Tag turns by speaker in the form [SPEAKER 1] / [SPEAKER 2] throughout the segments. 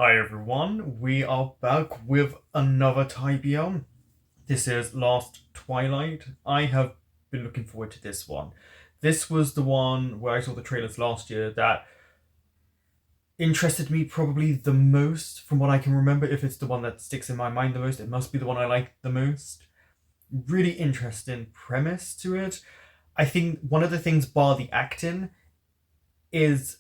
[SPEAKER 1] Hi everyone, we are back with another TBL. This is Last Twilight. I have been looking forward to this one. This was the one where I saw the trailers last year that interested me probably the most from what I can remember. If it's the one that sticks in my mind the most, it must be the one I like the most. Really interesting premise to it. I think one of the things bar the acting is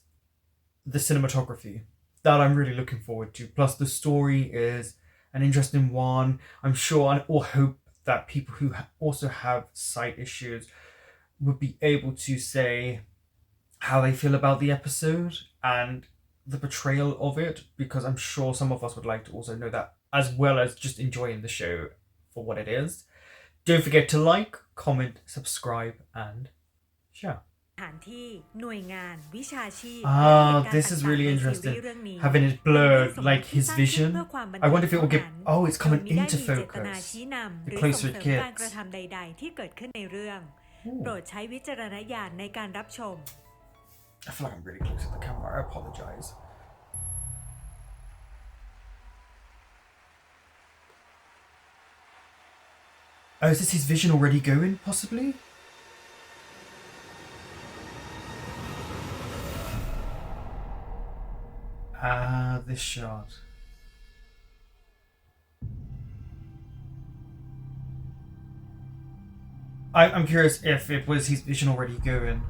[SPEAKER 1] the cinematography that I'm really looking forward to. Plus the story is an interesting one. I'm sure or hope that people who also have sight issues would be able to say how they feel about the episode and the portrayal of it, because I'm sure some of us would like to also know that, as well as just enjoying the show for what it is. Don't forget to like, comment, subscribe, and share. This is really interesting. Having it blurred, like his vision. I wonder if it will get. Oh, it's coming into focus. The closer it gets. I feel like I'm really close to the camera. I apologize. Oh, is this his vision already going, possibly? This shot. I'm curious if it was his vision already going.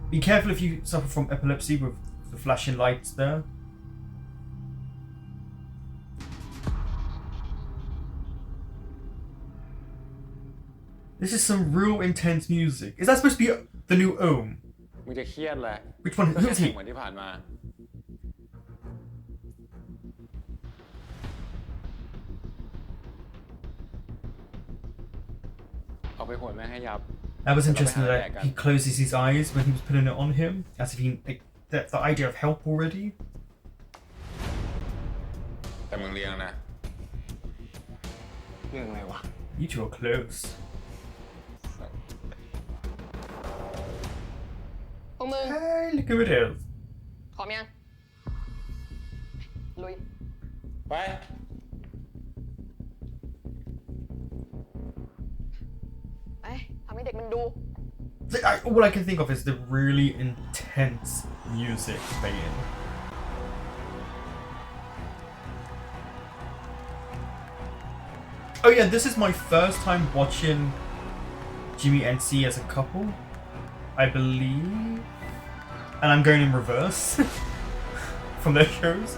[SPEAKER 1] Be careful if you suffer from epilepsy with the flashing lights there. This is some real intense music. Is that supposed to be the new Ohm? Which one? Who is he? That was interesting that he closes his eyes when he was putting it on him, as if he like, the idea of help already. You two are close. Hey, look who it is.
[SPEAKER 2] Bye.
[SPEAKER 1] All I can think of is the really intense music playing. Oh yeah, this is my first time watching Jimmy and C as a couple, I believe. And I'm going in reverse from their shows.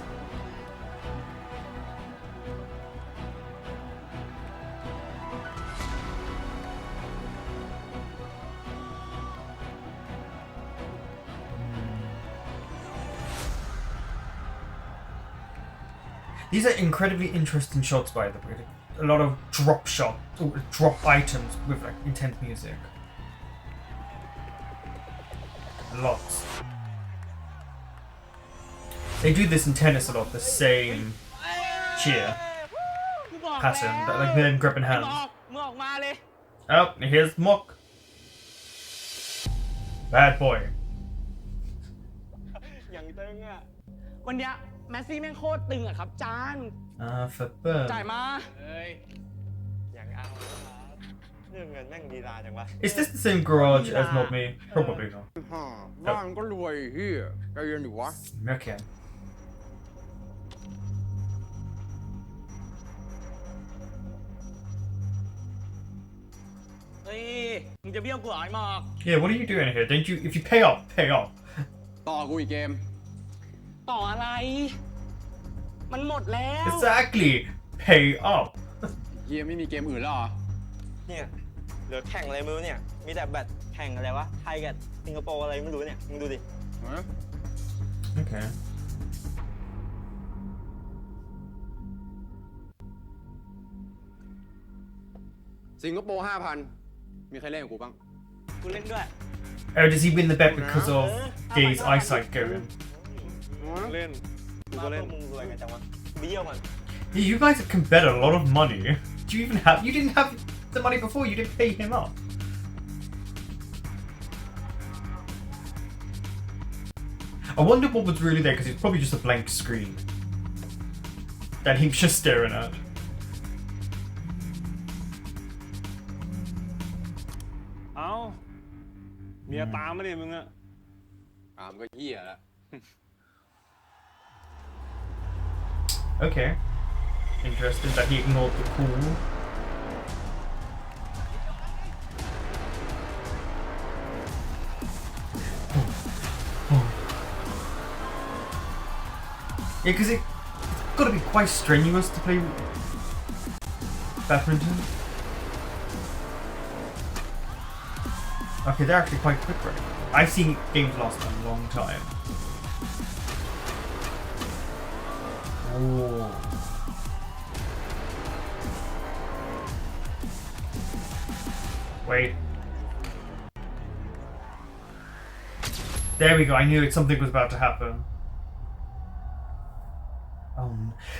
[SPEAKER 1] These are incredibly interesting shots, by the way. A lot of drop shots, or drop items with like intense music. Lots. They do this in tennis a lot, the same cheer pattern, like them grabbing hands. Oh, here's Mock. Bad boy.
[SPEAKER 3] แมสซี่แม่งโคตรตึงอะครับจาน
[SPEAKER 1] Flashback.
[SPEAKER 3] จ่ายมา
[SPEAKER 1] Is this the same garage as Not Me? Probably not.
[SPEAKER 4] บ้านก็รวยเฮียใจเย็นดิวะ
[SPEAKER 1] Okay.
[SPEAKER 3] เฮ้ยมึงจะเบี้ยวกูเหรอไอ้หมอก
[SPEAKER 1] Yeah, what are you doing here? Don't you? If you pay up, pay up.
[SPEAKER 4] ต่อกูอีกเกม
[SPEAKER 3] ต่ออะไร มันหมดแล้ว
[SPEAKER 1] Exactly. Pay up.
[SPEAKER 4] เฮียไม่มีเกมอื่นแล้วเหรอ
[SPEAKER 2] เนี่ยเหลือแข่งอะไรไม่รู้เนี่ยมีแต่แบตแข่งอะไรวะไทยกับสิงคโปร์อะไรไม่รู้เนี่ยมึงดูดิ
[SPEAKER 1] Okay.
[SPEAKER 4] สิงคโปร์ 5,000 มีใครเล่นกับกูบ้าง
[SPEAKER 2] กูเล่นด้วย
[SPEAKER 1] Oh, does he win the bet because of Gay's eyesight going?
[SPEAKER 4] เล่น
[SPEAKER 2] กูก็เล่นมึงรวยไงจังวะเบี้ยวมัน
[SPEAKER 1] Yeah, you guys can bet a lot of money. Do you even have? You didn't have the money before. You didn't pay him up. I wonder what was really there, because it's probably just a blank screen. that he was just staring at.
[SPEAKER 5] เอาเมียตามมาดิมึงอะ
[SPEAKER 4] ตามก็เหี้ยละ
[SPEAKER 1] Okay. Interesting that he ignored the call. Yeah, because it's got to be quite strenuous to play badminton. Okay, they're actually quite quick right now. I've seen games last a long time. Oh. Wait. There we go, I knew something was about to happen.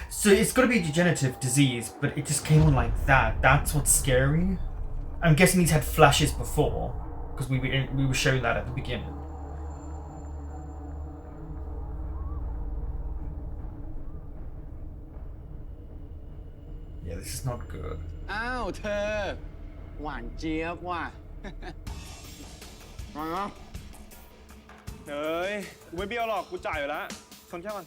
[SPEAKER 1] So it's got to be a degenerative disease, but it just came on like that. That's what's scary. I'm guessing he's had flashes before, because we were showing that at the beginning. Yeah, this is not good.
[SPEAKER 4] อ้าวเธอ หวานเจี๊ยบว่ะ มาเนาะ
[SPEAKER 5] เฮ้ยกูไม่เบี้ยวหรอกกูจ่ายอยู่แล้วชนแค่มัน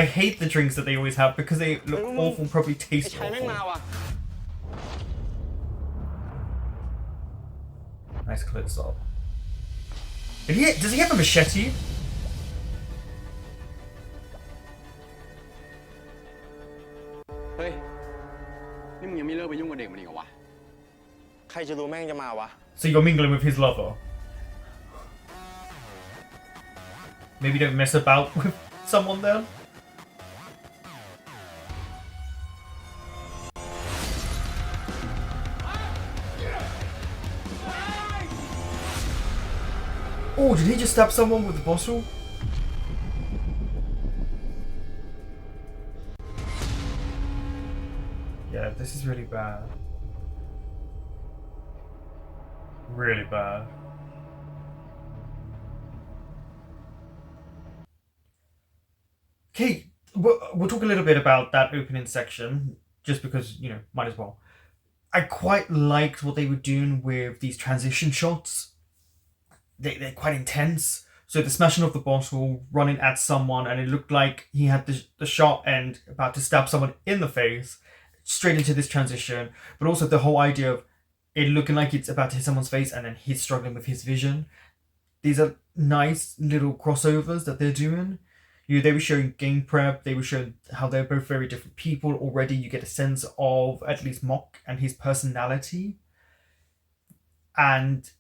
[SPEAKER 1] I hate the drinks that they always have because they look awful, probably
[SPEAKER 2] ไอ้
[SPEAKER 1] taste
[SPEAKER 2] ชัยแม่งมา
[SPEAKER 1] awful.
[SPEAKER 2] ว่ะ
[SPEAKER 1] Nice close up. Does he have a machete?
[SPEAKER 4] เฮ้ย นี่มึงยังไม่เลิกไปยุ่งกับเด็กมันอีกเหรอวะ
[SPEAKER 2] ใครจะรู้แม่งจะมาวะ
[SPEAKER 1] So you're mingling with his lover. Maybe don't mess about with someone then? Oh, did he just stab someone with the bottle? Yeah, this is really bad. Really bad. Okay, we'll talk a little bit about that opening section, just because, you know, might as well. I quite liked what they were doing with these transition shots. They're quite intense. So the smashing of the bottle, running at someone, and it looked like he had the sharp end about to stab someone in the face, straight into this transition. But also the whole idea of it looking like it's about to hit someone's face and then he's struggling with his vision. These are nice little crossovers that they're doing. You know, they were showing game prep, they were showing how they're both very different people. Already you get a sense of at least Mock and his personality. And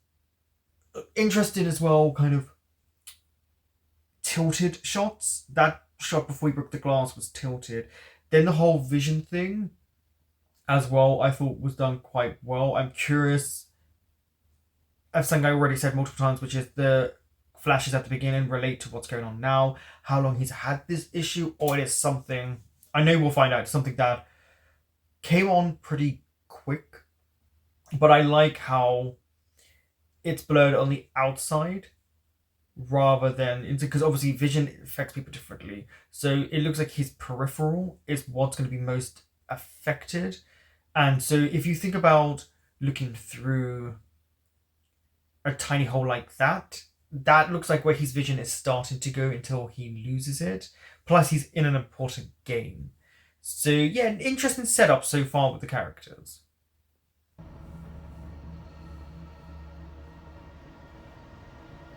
[SPEAKER 1] interesting as well, kind of tilted shots. That shot before he broke the glass was tilted. Then the whole vision thing as well, I thought was done quite well. I'm curious, as something I already said multiple times, which is the flashes at the beginning relate to what's going on now, how long he's had this issue, or it is something, I know we'll find out, something that came on pretty quick, but I like how it's blurred on the outside rather than into, because obviously vision affects people differently. So it looks like his peripheral is what's going to be most affected. And so if you think about looking through a tiny hole like that, that looks like where his vision is starting to go until he loses it. Plus he's in an important game. So yeah, an interesting setup so far with the characters.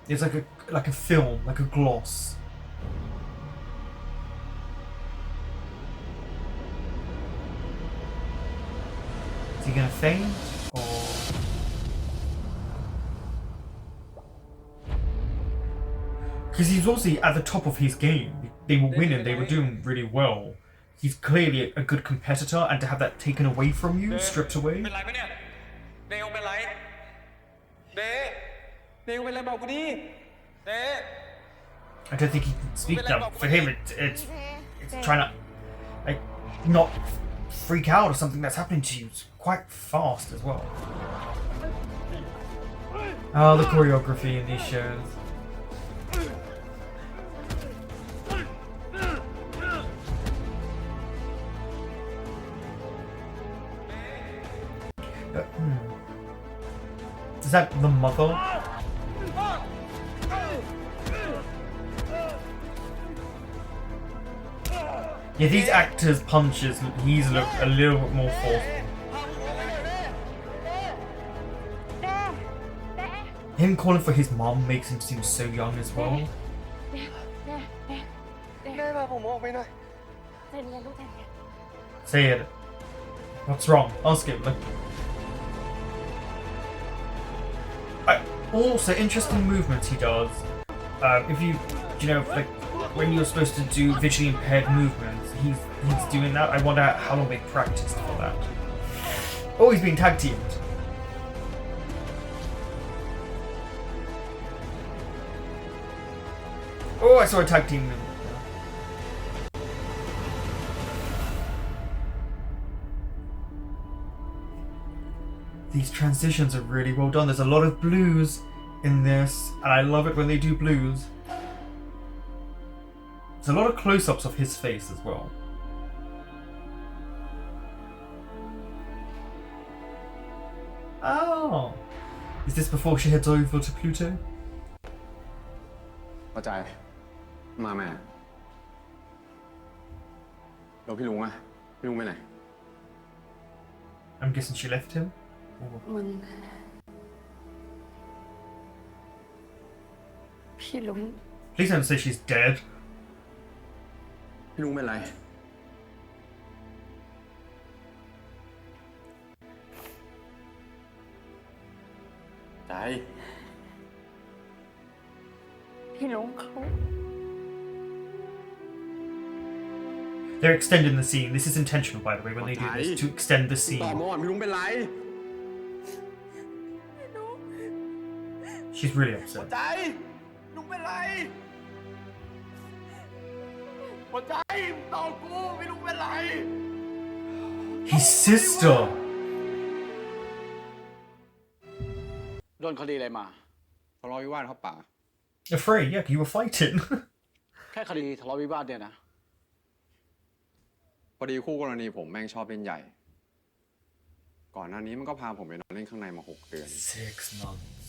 [SPEAKER 1] It's like a film, like a gloss. Is he gonna faint or? Because he's obviously at the top of his game. They were winning, they were doing really well. He's clearly a good competitor, and to have that taken away from you, stripped away.
[SPEAKER 3] เป็นไรปะเนี่ยเดวเป็นไรเดวเป็นไรบอกกูดิเด
[SPEAKER 1] I don't think he can speak now. For him, it's trying to like not freak out or something that's happening to you. It's quite fast as well. Oh, the choreography in these shows. Is that the mother? Yeah, these actors' punches, he's looked a little bit more forceful. Him calling for his mom makes him seem so young as well.
[SPEAKER 3] แม่พาผมออกไปหน่อย
[SPEAKER 1] Say it. What's wrong? Ask him. Also, interesting movements he does. If you know, like when you're supposed to do visually impaired movements, he's doing that. I wonder how long they practiced for that. Oh, he's being tag teamed. Oh, I saw a tag team. These transitions are really well done. There's a lot of blues in this, and I love it when they do blues. There's a lot of close-ups of his face as well. Oh! Is this before she heads over to Pluto?
[SPEAKER 4] เข้าใจมาแม่แล้วพี่ลุงอะพี่ลุงไปไหน
[SPEAKER 1] I'm guessing she left him?
[SPEAKER 6] มันพี่ลุง
[SPEAKER 1] Please don't say she's dead.
[SPEAKER 4] พี่ลุงเป็นไรใจ
[SPEAKER 6] พี่ลุงเขา
[SPEAKER 1] They're extending the scene. This is intentional, by the way, when they do this, to extend the
[SPEAKER 4] ตอบ
[SPEAKER 1] scene.
[SPEAKER 4] มาก่อนพี่ลุงเป็นไร
[SPEAKER 1] She's really upset.
[SPEAKER 3] ใจลุงเป็นไรหัวใจตอบกูพี่ลุงเป็นไร
[SPEAKER 1] His sister!
[SPEAKER 7] โดนคดีอะไรมา
[SPEAKER 4] ทะเลาะวิวาทครับป่า
[SPEAKER 1] Afraid, yeah, you were fighting.
[SPEAKER 7] แค่คดีทะเลาะวิวาทเนี่ยนะ
[SPEAKER 4] พอดีคู่กรณีผมแม่งชอบเล่นใหญ่ ก่อนหน้านี้มันก็พาผมไปนอนเล่นข้างในมา6 เดือน
[SPEAKER 1] 6 months.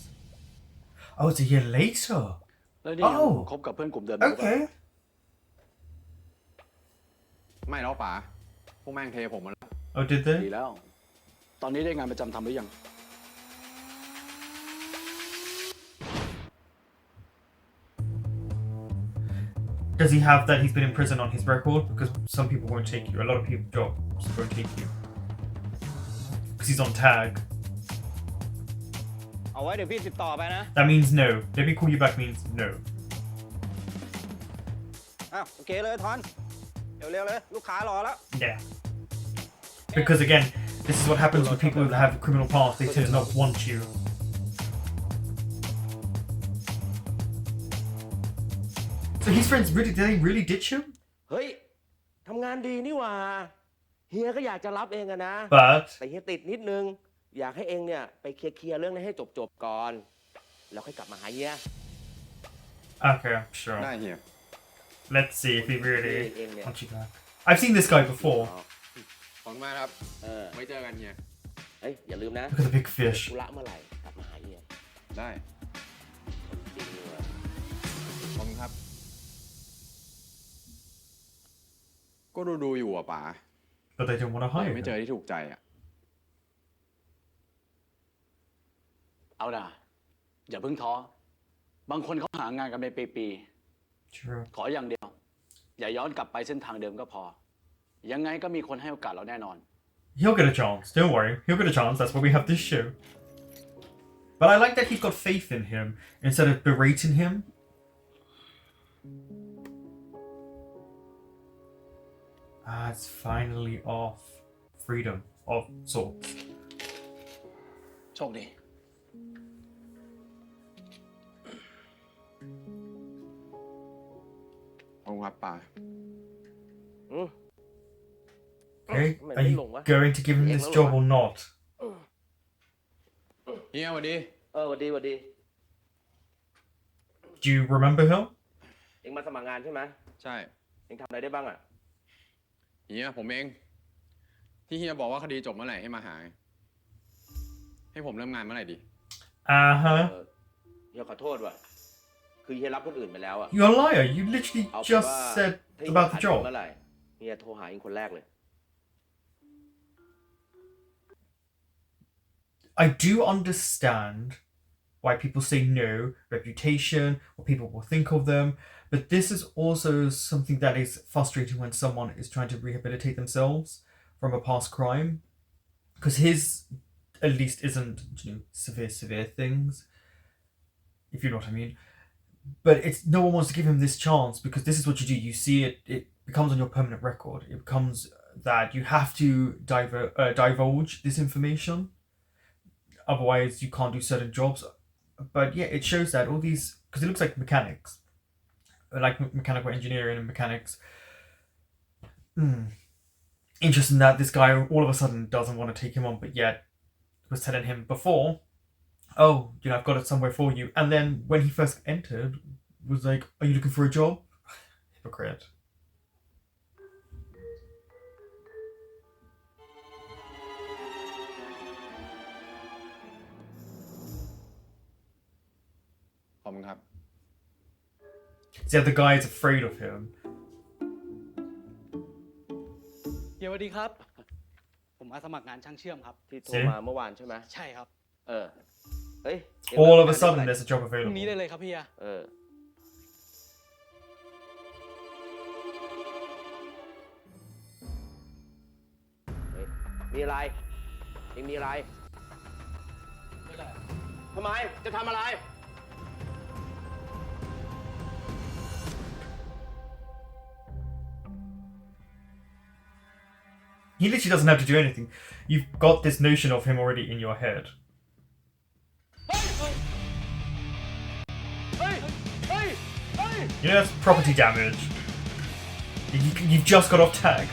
[SPEAKER 1] Oh, it's a year later.
[SPEAKER 7] แล้วนี่ยังคบกับเพื่อนกลุ่มเดิมอยู่ปะ
[SPEAKER 1] Okay.
[SPEAKER 4] ไม่แล้วป่าพวกแม่งเทผมมาแล้ว
[SPEAKER 1] Oh, did
[SPEAKER 7] ดี
[SPEAKER 1] they?
[SPEAKER 7] แล้ว ตอนนี้ได้งานประจำทำหรือยัง
[SPEAKER 1] Does he have that he's been in prison on his record? Because some people won't take you. A lot of people jobs won't take you. Because he's on tag.
[SPEAKER 2] เอาไว้เดี๋ยวพี่ติดต่อไปนะ
[SPEAKER 1] That means no. Let me call you back means no.
[SPEAKER 2] อ้าวโอเคเลยทอนเร็วๆเลยลูกค้ารอแล้ว
[SPEAKER 1] Yeah. Because again, this is what happens with people who have a criminal past. They tend to not want you. So his friends really, did they really ditch him?
[SPEAKER 8] เฮ้ย ทำงานดีนี่หว่า เฮียก็อยากจะรับเองอะนะ
[SPEAKER 1] But
[SPEAKER 8] แต่เฮียติดนิดนึง อยากให้เองเนี่ยไปเคลียร์เรื่องนี้ให้จบก่อน แล้วค่อยกลับมาหาเฮีย
[SPEAKER 1] okay, sure.
[SPEAKER 4] ได้เฮีย
[SPEAKER 1] Let's see if he really wants you back. I've seen this guy before.
[SPEAKER 4] ขอบคุณมากครับ
[SPEAKER 8] เออ
[SPEAKER 4] ไว้เจอกันเฮีย
[SPEAKER 8] เฮ้ย อย่าลืมนะ
[SPEAKER 1] Look at the big fish.
[SPEAKER 8] ธุระเมื่อไหร่กลับมาหาเฮีย
[SPEAKER 4] ได้
[SPEAKER 8] จริงเลย
[SPEAKER 4] ขอบคุณครับ ก็ดูอยู่อ่ะป๋า
[SPEAKER 1] But they don't want to
[SPEAKER 4] แต่
[SPEAKER 1] hire
[SPEAKER 4] ไม่เจ
[SPEAKER 1] him.
[SPEAKER 4] อที่ถูกใจอ่ะ
[SPEAKER 7] เอาด่ะอย่าเพิ่งท้อ บางคนเขาหางานกันเป็นปี
[SPEAKER 1] True.
[SPEAKER 7] ๆ ขออย่างเดียว อย่าย้อนกลับไปเส้นทางเดิมก็พอ ยังไงก็มีคนให้โอกาสเราแน่นอน
[SPEAKER 1] He'll get a chance. Don't worry. He'll get a chance. That's why we have this show. But I like that he's got faith in him instead of berating him. Ah, it's finally off. Freedom of sorts.
[SPEAKER 7] โชคดี
[SPEAKER 4] ขอบคุณครับป๋า
[SPEAKER 1] Okay, are you going to give him this job or not?
[SPEAKER 4] เฮียสวัสดี
[SPEAKER 8] หวัดดี
[SPEAKER 1] Do you remember him?
[SPEAKER 8] เองมาสมัครงานใช่ไหม
[SPEAKER 4] ใช่
[SPEAKER 8] เองทำอะไรได้บ้างอะ
[SPEAKER 4] เฮียผมเอง ที่เฮียบอกว่าคดีจบเมื่อไหร่ให้มาหา ให้ผมเริ่มงานเมื่อไหร่ดี
[SPEAKER 1] Uh-huh.
[SPEAKER 8] เฮียขอโทษว่ะ คือเฮียรับคนอื่นไปแล้วอ่ะ
[SPEAKER 1] You're a liar. You literally
[SPEAKER 8] เอาเป็น
[SPEAKER 1] just
[SPEAKER 8] ว่า
[SPEAKER 1] said
[SPEAKER 8] ถ้าเฮีย
[SPEAKER 1] about
[SPEAKER 8] ขา
[SPEAKER 1] the
[SPEAKER 8] ดเงิน
[SPEAKER 1] job.
[SPEAKER 8] เมื่อไหร่เฮียโทรหาเองคนแรกเลย
[SPEAKER 1] I do understand why people say no, reputation, what people will think of them, but this is also something that is frustrating when someone is trying to rehabilitate themselves from a past crime, because his at least isn't, you know, severe things, if you know what I mean. But it's no one wants to give him this chance because this is what you do. You see it becomes on your permanent record. It becomes that you have to divulge this information. Otherwise, you can't do certain jobs. But yeah, it shows that all these, because it looks like mechanics, like mechanical engineering and mechanics. Interesting that this guy all of a sudden doesn't want to take him on, but yet was telling him before, oh, you know, I've got it somewhere for you. And then when he first entered, was like, are you looking for a job? Hypocrite. See, the guy is afraid of him.
[SPEAKER 7] สวัสดีครับ ผมมาสมัครงานช่างเชื่อมครับ
[SPEAKER 8] ที่โทรมาเมื่อวานใช่ไหม
[SPEAKER 7] ใช่ครับ
[SPEAKER 8] เฮ้ย
[SPEAKER 1] All of a sudden, there's a job
[SPEAKER 7] พรุ่ง
[SPEAKER 1] available.
[SPEAKER 7] นี้ได้เลยครับพี่
[SPEAKER 8] มีอะไรเองมีอะไรทำไม จะทำอะไร
[SPEAKER 1] He literally doesn't have to do anything. You've got this notion of him already in your head. You know, that's property damage. You've just got off tag.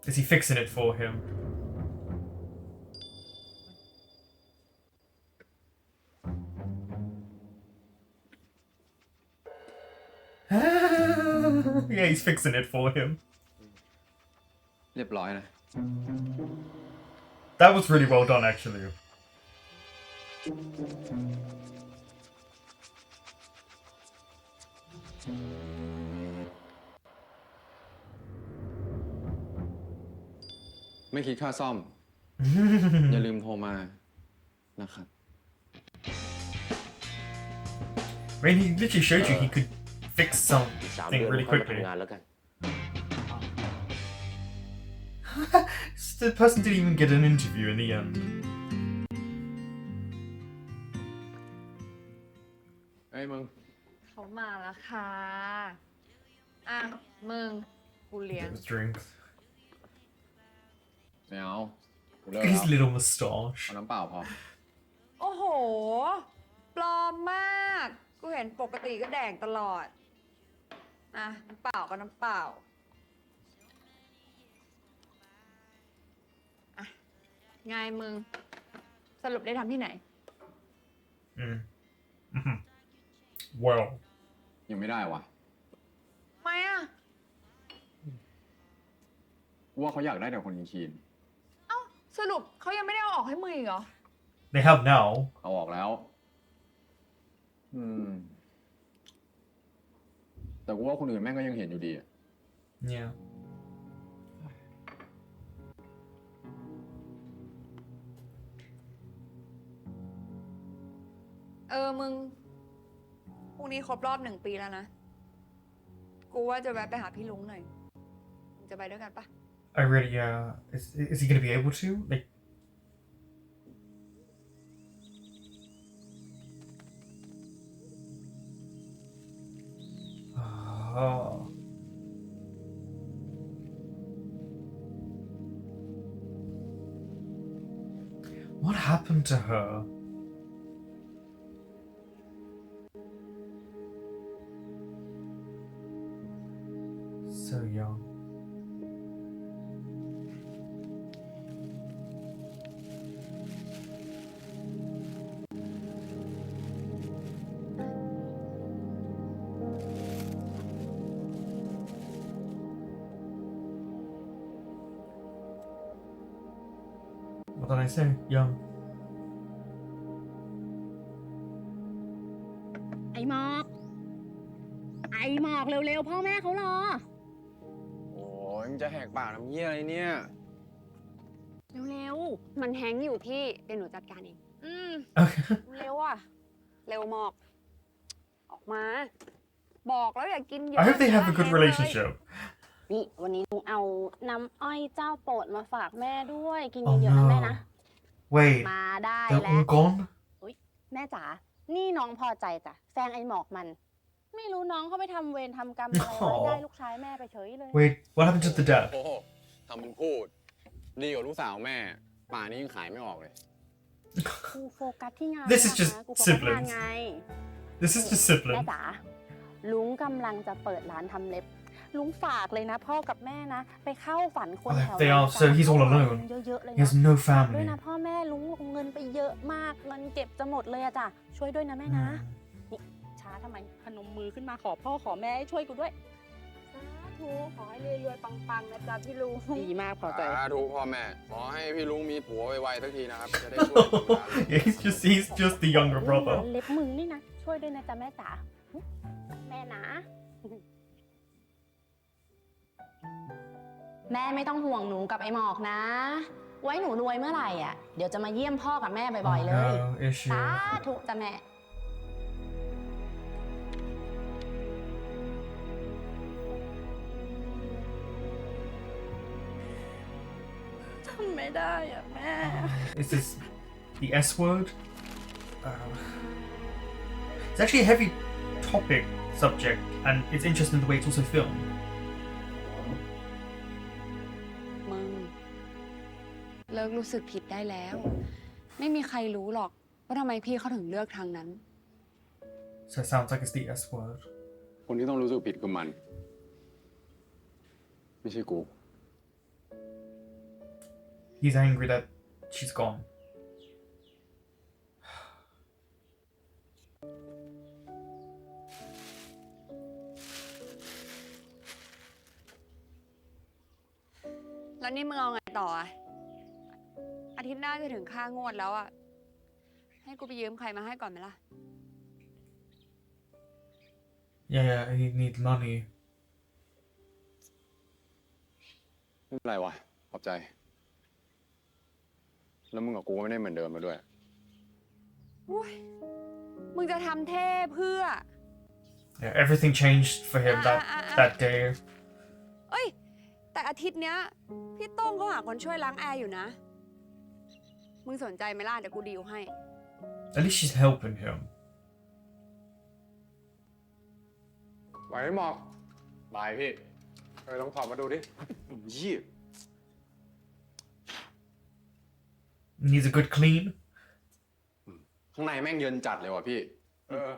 [SPEAKER 1] Is he fixing it for him? Yeah, he's fixing it for him.
[SPEAKER 4] เรียบร้อยนะ
[SPEAKER 1] That was really well done, actually.
[SPEAKER 4] ไม่คิดค่าซ่อม อย่าลืมโทรมานะครับ
[SPEAKER 1] I mean, he literally showed you he could fix
[SPEAKER 8] 3
[SPEAKER 1] something
[SPEAKER 8] เดือน
[SPEAKER 1] really
[SPEAKER 8] ค่อยมา
[SPEAKER 1] quickly.
[SPEAKER 8] ทำงานแล้วกัน
[SPEAKER 1] The person didn't even get an interview in the end.
[SPEAKER 4] เอ้ยมึง
[SPEAKER 6] เขามาแล้วค่ะ อ่ะ มึง กูเลี้ยง
[SPEAKER 1] It was drinks.
[SPEAKER 4] ไม่เอากูเลิก
[SPEAKER 6] Oh,
[SPEAKER 4] แล้ว
[SPEAKER 1] His little moustache.
[SPEAKER 4] เอาน้ำเปล่าพอ
[SPEAKER 6] โอ้โห ปลอมมาก กูเห็นปกติก็แดกตลอด อ่ะ น้ำเปล่าก็น้ำเปล่า อ่ะ ไงมึง สรุปได้ทำที่ไหน
[SPEAKER 1] Well.
[SPEAKER 4] ยังไม่ได้วะ
[SPEAKER 6] ทำไมอ่ะ
[SPEAKER 4] กูว่าเขาอยากได้แต่คนคีน
[SPEAKER 6] เอ้า สรุปเขายังไม่ได้เอาออกให้มึงอีกเหรอ
[SPEAKER 1] They have now.
[SPEAKER 4] เอาออกแล้ว แต่กูว่าคนอื่นแม่งก็ยังเห็นอยู่ดีอะ
[SPEAKER 1] Yeah.
[SPEAKER 6] มึง พรุ่งนี้ครบรอบ 1 ปีแล้วนะ กูว่าจะแวะไปหาพี่ลุงหน่อย มึงจะไปด้วยกันปะ
[SPEAKER 1] I really, is he gonna be able to? Like, oh. What happened to her? So young. What did I say? Young.
[SPEAKER 9] ไอ้หมอกเร็วๆพ่อแม่เขารอ
[SPEAKER 4] โอ้ยมึงจะแหกปากทำเหี้ยอะไรเนี่ย
[SPEAKER 9] เร็วๆมันแฮงก์อยู่พี่เดี๋ยวหนูจัดการเอง
[SPEAKER 1] Okay.
[SPEAKER 6] เร็วอ่ะ เร็วหมอก ออกมา บอกแล้วอย่ากินเยอะ
[SPEAKER 1] I hope they have a good
[SPEAKER 6] แฮงก์เลย
[SPEAKER 1] relationship.
[SPEAKER 9] นี่วันนี้ลุงเอาน้ำอ้อยเจ้าโปรดมาฝากแม่ด้วยกิน
[SPEAKER 1] Oh
[SPEAKER 9] เยอะๆนะแม่นะ
[SPEAKER 1] no. Wait,
[SPEAKER 9] มาได้
[SPEAKER 1] they're
[SPEAKER 9] แล้ว
[SPEAKER 1] all gone?
[SPEAKER 9] แม่จ๋านี่น้องพอใจจ้ะแฟนไอ้หมอกมัน ไม่รู้น้องเขาไปทำเวรทำกรรมอะไรไว้ได้ลูกชายแม่ไปเฉยเลย
[SPEAKER 1] Wait, what happened to the dad?
[SPEAKER 4] โอ้โหทำเป็นพูด ดีกว่าลูกสาวแม่ ป่านนี้ยังขายไม่ออกเลย
[SPEAKER 9] กูโฟกัสที่งาน
[SPEAKER 1] This is just
[SPEAKER 9] นะกูโฟกัสงาน
[SPEAKER 1] siblings.
[SPEAKER 9] ไง
[SPEAKER 1] This is just
[SPEAKER 9] แม่
[SPEAKER 1] sibling.
[SPEAKER 9] จ๋าลุงกำลังจะเปิดร้านทำเล็บ ลุงฝากเลยนะพ่อกับแม่นะ ไปเข้าฝันคน
[SPEAKER 1] Oh,
[SPEAKER 9] แถว
[SPEAKER 1] they
[SPEAKER 9] นั้น
[SPEAKER 1] are,
[SPEAKER 9] จ้ะ
[SPEAKER 1] so he's all alone.
[SPEAKER 9] เยอะๆเลย
[SPEAKER 1] He
[SPEAKER 9] นะ
[SPEAKER 1] has no
[SPEAKER 9] ด้วย
[SPEAKER 1] family.
[SPEAKER 9] นะพ่อแม่ลุงลงเงินไปเยอะมากเงินเก็บจะหมดเลยอะจ้ะช่วยด้วยนะแม่นะ นี่ช้าทำไมพนมมือขึ้นมาขอพ่อขอแม่ให้ช่วยกูด้วยสาธุขอให้รวยๆปังๆนะจ๊ะพี่ลุงดีมากพอใจ
[SPEAKER 4] ถูกพ่อแม่ ขอให้พี่ลุงมีผัวไวๆสักทีนะครับ จะได้ช่วยดูแล
[SPEAKER 1] Yeah, he's just the younger
[SPEAKER 9] ร้าน
[SPEAKER 1] brother.
[SPEAKER 9] เล็บมึงนี่นะช่วยด้วยนะจ๊ะแม่จ๋าแม่นะ แม่ไม่ต้องห่วงหนูกับไอ้หมอกนะ ไว้หนูรวยเมื่อไหร่อ่ะเดี๋ยวจะมาเยี่ยมพ่อกับแม่บ่อยๆเลย
[SPEAKER 1] No issue.
[SPEAKER 9] สาธุจ้ะแม่ทำไม่ได้อ่ะแม่
[SPEAKER 1] Is this the S word? It's actually a heavy topic subject, and it's interesting the way it's also filmed.
[SPEAKER 6] มึง เลิกรู้สึกผิดได้แล้ว ไม่มีใครรู้หรอกว่าทำไมพี่เขาถึงเลือกทางนั้น
[SPEAKER 1] So it sounds like it's the S word.
[SPEAKER 4] คนที่ต้องรู้สึกผิดคือมัน ไม่ใช่กู
[SPEAKER 1] He's angry that she's gone.
[SPEAKER 6] แล้ว นี่มึงเอาไงต่ออะอาทิตย์หน้าจะถึงค่างวดแล้วอะให้กูไปยืมใครมาให้ก่อนไหมล่ะ
[SPEAKER 1] Yeah, he needs money.
[SPEAKER 4] ไม่เป็นไรวะ ขอบใจ แล้วมึงกับกูก็ไม่ได้เหมือนเดิมมาด้วย
[SPEAKER 6] อุ้ย มึงจะทำเท่เพื่อ
[SPEAKER 1] Yeah, everything changed for him that day.
[SPEAKER 6] เอ้ย แต่อาทิตย์เนี้ย พี่โต้งเขาหาคนช่วยล้างแอร์อยู่นะ มึงสนใจไหมล่ะ เดี๋ยวกูดีลให้
[SPEAKER 1] At least she's helping him.
[SPEAKER 4] ไหวไหมหมอกบายพี่ลองถอดมาดูดิยี่
[SPEAKER 1] Needs a good clean.
[SPEAKER 4] ข้างในแม่งเยินจัดเลยว่ะพี่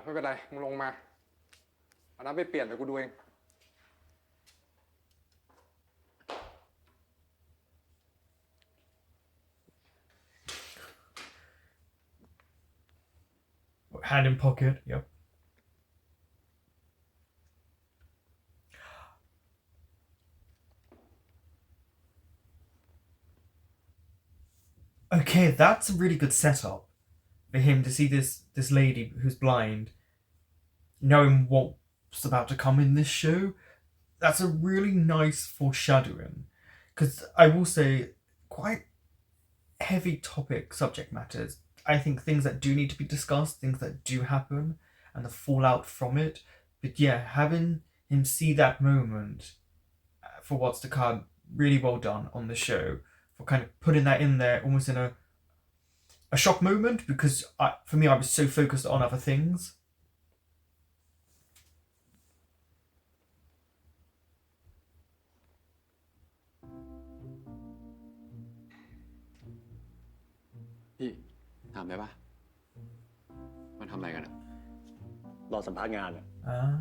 [SPEAKER 4] ไม่เป็นไร มึงลงมาเอาน้ำไปเปลี่ยนเดี๋ยวกูดูเอง
[SPEAKER 1] Hand in pocket, yep. Okay, that's a really good setup for him to see this lady who's blind, knowing what's about to come in this show. That's a really nice foreshadowing, because I will say, quite heavy topic subject matters. I think things that do need to be discussed, things that do happen, and the fallout from it. But yeah, having him see that moment for what's to come, really well done on the show, for kind of putting that in there almost in a shock moment, because for me, I was so focused on other things.
[SPEAKER 4] Hey, ถามได้ปะมันทำอะไรกันอะ
[SPEAKER 10] รอสัมภาษณ์งานอ่ะ
[SPEAKER 1] Ah.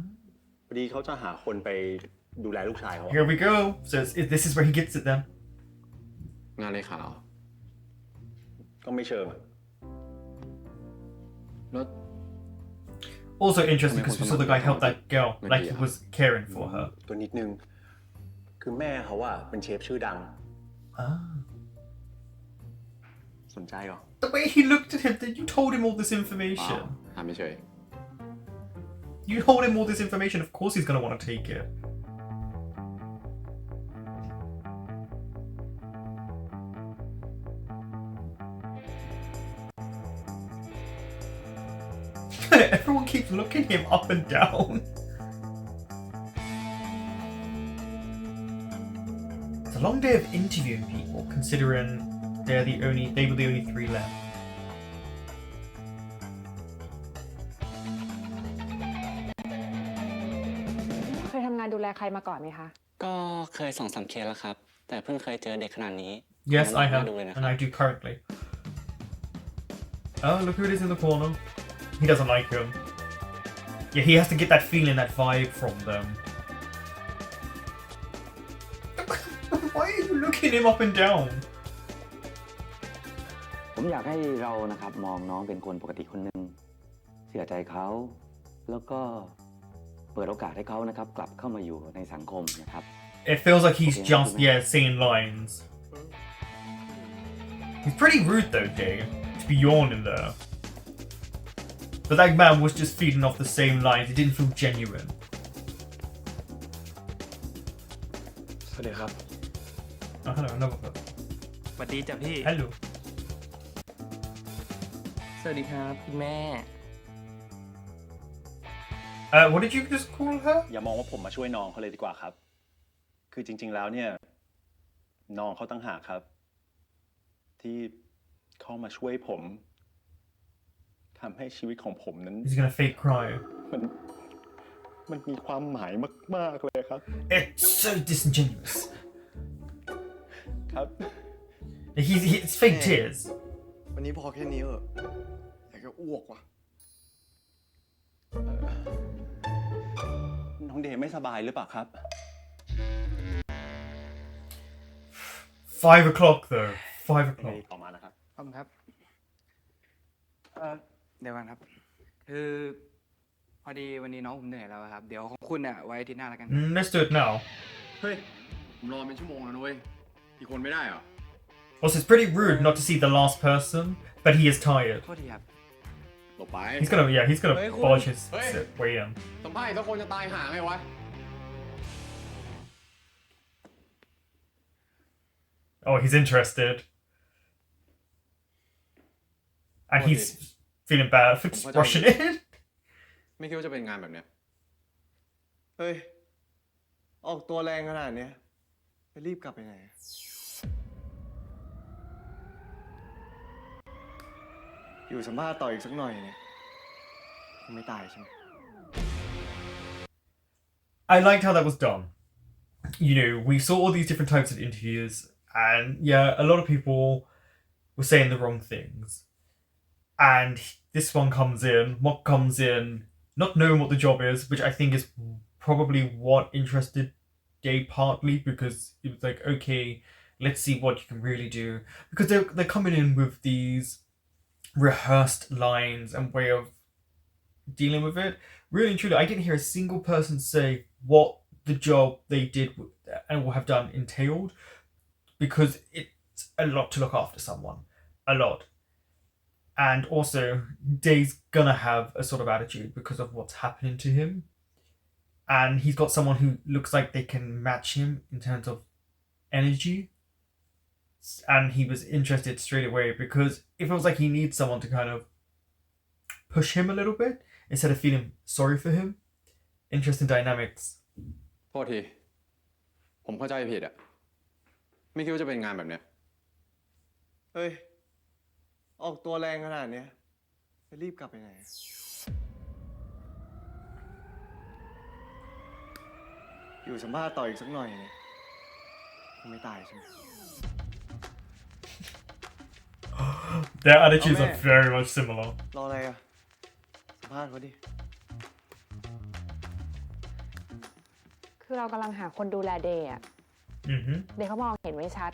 [SPEAKER 10] พอดีเขาจะหาคนไปดูแลลูกชายเขา
[SPEAKER 1] Here we go. So this is where he gets it then.
[SPEAKER 4] งานเลขาเหรอ
[SPEAKER 10] ก็ไม่เชิงอะ
[SPEAKER 4] แล้ว
[SPEAKER 1] Also interesting because we saw the guy help that girl, like he was caring for her.
[SPEAKER 10] ตัวนิดนึง คือแม่เขาอะเป็นเชฟชื่อดัง
[SPEAKER 1] Ah.
[SPEAKER 10] สนใจเหรอ
[SPEAKER 1] The way he looked at him, that you told him all this
[SPEAKER 4] เปล่า
[SPEAKER 1] information.
[SPEAKER 4] ถามไม่เฉย
[SPEAKER 1] You told him all this information, of course he's gonna want to take it. Everyone keeps looking him up and down. It's a long day of interviewing people, considering they were the only 3 left.
[SPEAKER 6] เคยทำงานดูแลใครมาก่อนไหมคะ
[SPEAKER 2] ก็เคย2-3 เคสแล้วครับ แต่เพิ่งเคยเจอเด็กขนาดนี้
[SPEAKER 1] Yes, I
[SPEAKER 2] น่า
[SPEAKER 1] have,
[SPEAKER 2] ดูเลยนะค
[SPEAKER 1] and
[SPEAKER 2] รับ
[SPEAKER 1] I do currently. Oh, look who it is in the corner. He doesn't like him. Yeah, he has to get that feeling, that vibe from them. Why are you looking him up and down?
[SPEAKER 7] ผมอยากให้เรานะครับมองน้องเป็นคนปกติคนหนึ่งเชื่อใจเขาแล้วก็เปิดโอกาสให้เขานะครับกลับเข้ามาอยู่ในสังคมนะครับ
[SPEAKER 1] It feels like he's just, saying lines. He's pretty rude though, Dave, to be yawning there. But that man was just feeding off the same lines. It didn't feel genuine.
[SPEAKER 5] สวัสดีครับ
[SPEAKER 1] Oh, hello, no.
[SPEAKER 5] สวัสดีจ้ะพี่
[SPEAKER 1] Hello.
[SPEAKER 5] สวัสดีครับคุณแม่
[SPEAKER 1] What did you just call her?
[SPEAKER 10] อย่ามองว่าผมมาช่วยน้องเขาเลยดีกว่าครับ คือจริงๆแล้วเนี่ยน้องเขาตั้งหากครับ ที่เข้ามาช่วยผมทำให้ชีวิตของผมนั้น
[SPEAKER 1] He's gonna fake cry.
[SPEAKER 10] มันมีความหมายมากๆเลยครับ
[SPEAKER 1] It's so disingenuous.
[SPEAKER 10] ครับ
[SPEAKER 1] It's fake tears.
[SPEAKER 5] วันนี้พอแค่นี้เหรออยากจะอ้วกว่ะ
[SPEAKER 10] น้องเดย์ไม่สบายหรือเปล่าครับ
[SPEAKER 1] 5 o'clock though. 5
[SPEAKER 10] ยังไง
[SPEAKER 1] o'clock.
[SPEAKER 10] ต่อมานะครับ
[SPEAKER 5] ขอบคุณครับ เดี๋ยวกันครับ คือพอดีวันนี้น้องผมเหนื่อยแล้วครับ เดี๋ยวของคุณเนี่ยไว้อาทิตย์หน้าแล้วกัน
[SPEAKER 1] Let's do it now.
[SPEAKER 4] เฮ้ย ผมรอเป็นชั่วโมงแล้วนุ้ยอีกคนไม่ได้เหรอ
[SPEAKER 1] Also, it's pretty rude not to see the last person, but he is tired.
[SPEAKER 5] โทษทีครับ
[SPEAKER 4] หลบไป
[SPEAKER 1] He's gonna
[SPEAKER 5] Hey,
[SPEAKER 1] barge his
[SPEAKER 4] hey.
[SPEAKER 1] way in.
[SPEAKER 4] สัมภาษณ์ถ้าคนจะตายหาไงวะ
[SPEAKER 1] Oh, he's interested. And he's feeling bad for just rushing in.
[SPEAKER 4] ไม่คิดว่าจะเป็นงานแบบเนี้ย
[SPEAKER 5] เฮ้ย ออกตัวแรงขนาดเนี้ยจะรีบกลับไปไหน อยู่สัมภาษณ์ต่ออีกสักหน่อยเนี่ยคงไม่ตายใช่ไหม
[SPEAKER 1] I liked how that was done. You know, we saw all these different types of interviews, and yeah, a lot of people were saying the wrong things. And this one comes in, Mock comes in, not knowing what the job is, which I think is probably what interested Dave partly, because it was like, okay, let's see what you can really do. Because they're coming in with these rehearsed lines and way of dealing with it. Really and truly, I didn't hear a single person say what the job they did and will have done entailed, because it's a lot to look after someone. A lot. And also, Dave's gonna have a sort of attitude because of what's happening to him. And he's got someone who looks like they can match him in terms of energy. And he was interested straight away because it feels like he needs someone to kind of push him a little bit instead of feeling sorry for him. Interesting dynamics.
[SPEAKER 4] โทษที ผมเข้าใจผิดอะไม่คิดว่าจะเป็นงานแบบเนี้ย
[SPEAKER 5] เฮ้ย ออกตัวแรงขนาดเนี้ยจะรีบกลับไปไหน อยู่สัมภาษณ์ต่ออีกสักหน่อยเนี่ยคงไม่ตายใช่ไหม
[SPEAKER 1] Their attitudes are very much similar.
[SPEAKER 5] รออะไรอ่ะ สัมภาษณ์เขาดิ
[SPEAKER 6] คือเรากำลังหาคนดูแลเดย์อะ
[SPEAKER 1] Mm-hmm.
[SPEAKER 6] เดย์เขามองเห็นไม่ชัด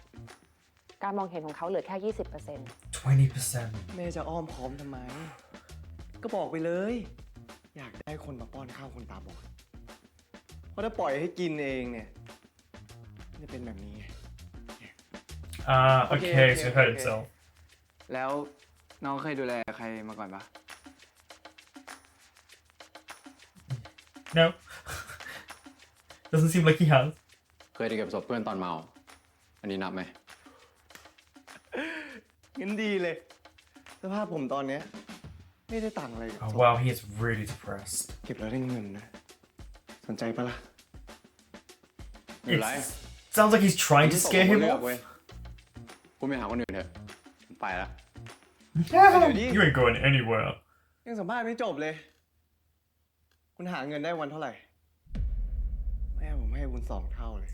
[SPEAKER 6] การมองเห็นของเขาเหลือแค่ 20%
[SPEAKER 1] 20%.
[SPEAKER 5] แม่จะอ้อมค้อมทำไม ก็บอกไปเลย อยากได้คนมาป้อนข้าวคนตาบอด เพราะถ้าปล่อยให้กินเองเนี่ยจะเป็นแบบนี้ไง
[SPEAKER 1] Okay, so he hurt himself.
[SPEAKER 5] แล้วน้องเคยดูแลใครมาก่อนปะ
[SPEAKER 1] No. Doesn't seem like he has.
[SPEAKER 4] เคยได้เก็บศพเพื่อนตอนเมา อันนี้นับไหม
[SPEAKER 5] งั้นดีเลย สภาพผมตอนเนี้ยไม่ได้ต่างอะไรกับ
[SPEAKER 1] Oh wow, he is really depressed.
[SPEAKER 5] เก็บแล้วได้เงินนะ สนใจปะล่ะ
[SPEAKER 1] It sounds like he's trying to scare him
[SPEAKER 4] เลือก
[SPEAKER 1] off.
[SPEAKER 4] เว้ยคุณไปหาคนอื่นเถอะผมไปแล้ว
[SPEAKER 1] You ain't going anywhere.
[SPEAKER 5] ยังสัมภาษณ์ไม่จบเลย คุณหาเงินได้วันเท่าไหร่ แม่ผมให้คุณ2 เท่าเลย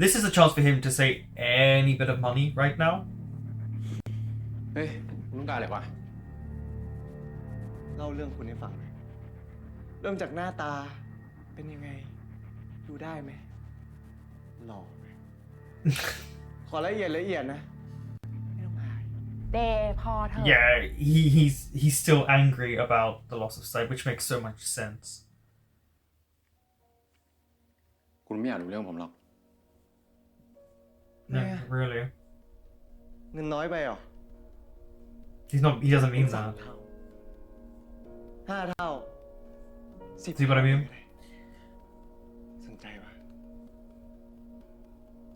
[SPEAKER 1] This is a chance for him to say any bit of money right now.
[SPEAKER 4] เฮ้ยมึงต้องการอะไรวะ
[SPEAKER 5] เล่าเรื่องคุณให้ฟังหน่อยเริ่มจากหน้าตา เป็นยังไง ดูได้ไหม หล่อไหม ขอละเอียดนะ ไม่ต้องอาย
[SPEAKER 9] เดพอเถอะ
[SPEAKER 1] Yeah, he's still angry about the loss of sight, which makes so much sense.
[SPEAKER 4] คุณไม่อยากรู้เรื่องผมหรอก
[SPEAKER 1] No,
[SPEAKER 5] Yeah.
[SPEAKER 1] really.
[SPEAKER 5] เงินน้อยไปเหรอ
[SPEAKER 1] He doesn't mean
[SPEAKER 5] 3
[SPEAKER 1] that.
[SPEAKER 5] เท่า 5 เท่า 10
[SPEAKER 1] See what I mean?
[SPEAKER 5] สนใจปะ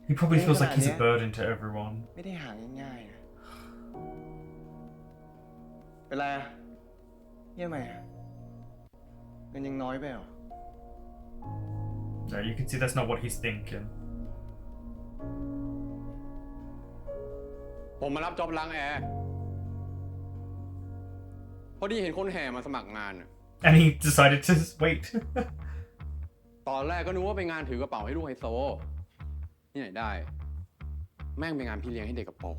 [SPEAKER 1] He probably feels like he's a
[SPEAKER 5] Yeah.
[SPEAKER 1] burden to everyone.
[SPEAKER 5] ไม่ได้หาง่ายๆนะ เป็นไรอะเยี่ยมไหมอะเงินยังน้อยไปเหรอ
[SPEAKER 1] No, you can see that's not what he's thinking.
[SPEAKER 4] ผมมารับจ็อบล้างแอร์ พอดีเห็นคนแห่มาสมัครงานน่ะ
[SPEAKER 1] And he decided to wait.
[SPEAKER 4] ตอนแรกก็นึกว่าเป็นงานถือกระเป๋าให้ลูกไฮโซที่ไหนได้ แม่งเป็นงานพี่เลี้ยงให้เด็กกับโปก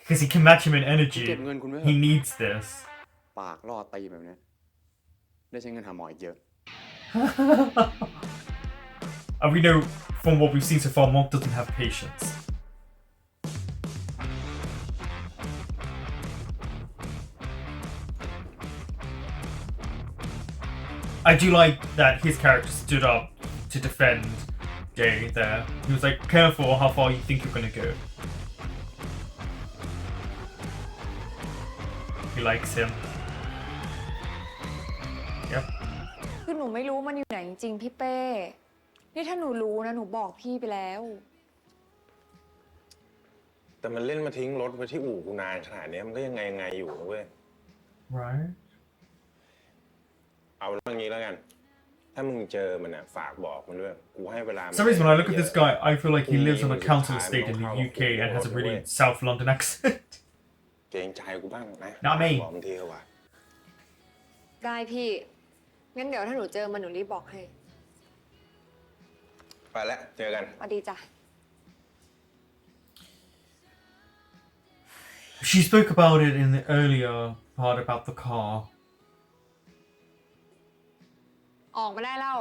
[SPEAKER 1] Because he can match him in
[SPEAKER 4] เก็บ
[SPEAKER 1] energy.
[SPEAKER 4] เงินคุณไว้เถ
[SPEAKER 1] He
[SPEAKER 4] อะ
[SPEAKER 1] needs this.
[SPEAKER 4] ปากล่อตีแบบเนี้ยได้ใช้เงินหาหมออีกเยอะ
[SPEAKER 1] And we know from what we've seen so far, Monk doesn't have patience. I do like that his character stood up to defend Jay there. He was like, careful how far you think you're gonna go. He likes him. Yep.
[SPEAKER 6] คือหนูไม่รู้มันอยู่ไหนจริงๆพี่เป้ นี่ถ้าหนูรู้นะหนูบอกพี่ไปแล้ว
[SPEAKER 11] แต่มันเล่นมาทิ้งรถไว้ที่อู่กูนานขนาดนี้มันก็ยังไงอยู่นะเว้ย
[SPEAKER 1] Right.
[SPEAKER 11] เอาเรื่องนี้แล้วกัน ถ้ามึงเจอมันอ่ะฝากบอกมันด้วย กูให้เวลา
[SPEAKER 1] For some reason, when I look at this guy, I feel like he lives on a council estate in the UK and has a really South London accent.
[SPEAKER 11] เกรงใจกูบ้างนะ
[SPEAKER 1] Not me.
[SPEAKER 11] บอกบางทีเขาว่า
[SPEAKER 6] ได้พี่ งั้นเดี๋ยวถ้าหนูเจอมันหนูรีบบอกให้
[SPEAKER 11] ไปแล้วเจอกัน
[SPEAKER 6] สวัสดีจ้ะ
[SPEAKER 1] She spoke about it in the earlier part about the car.
[SPEAKER 6] ออกมาได้แล้ว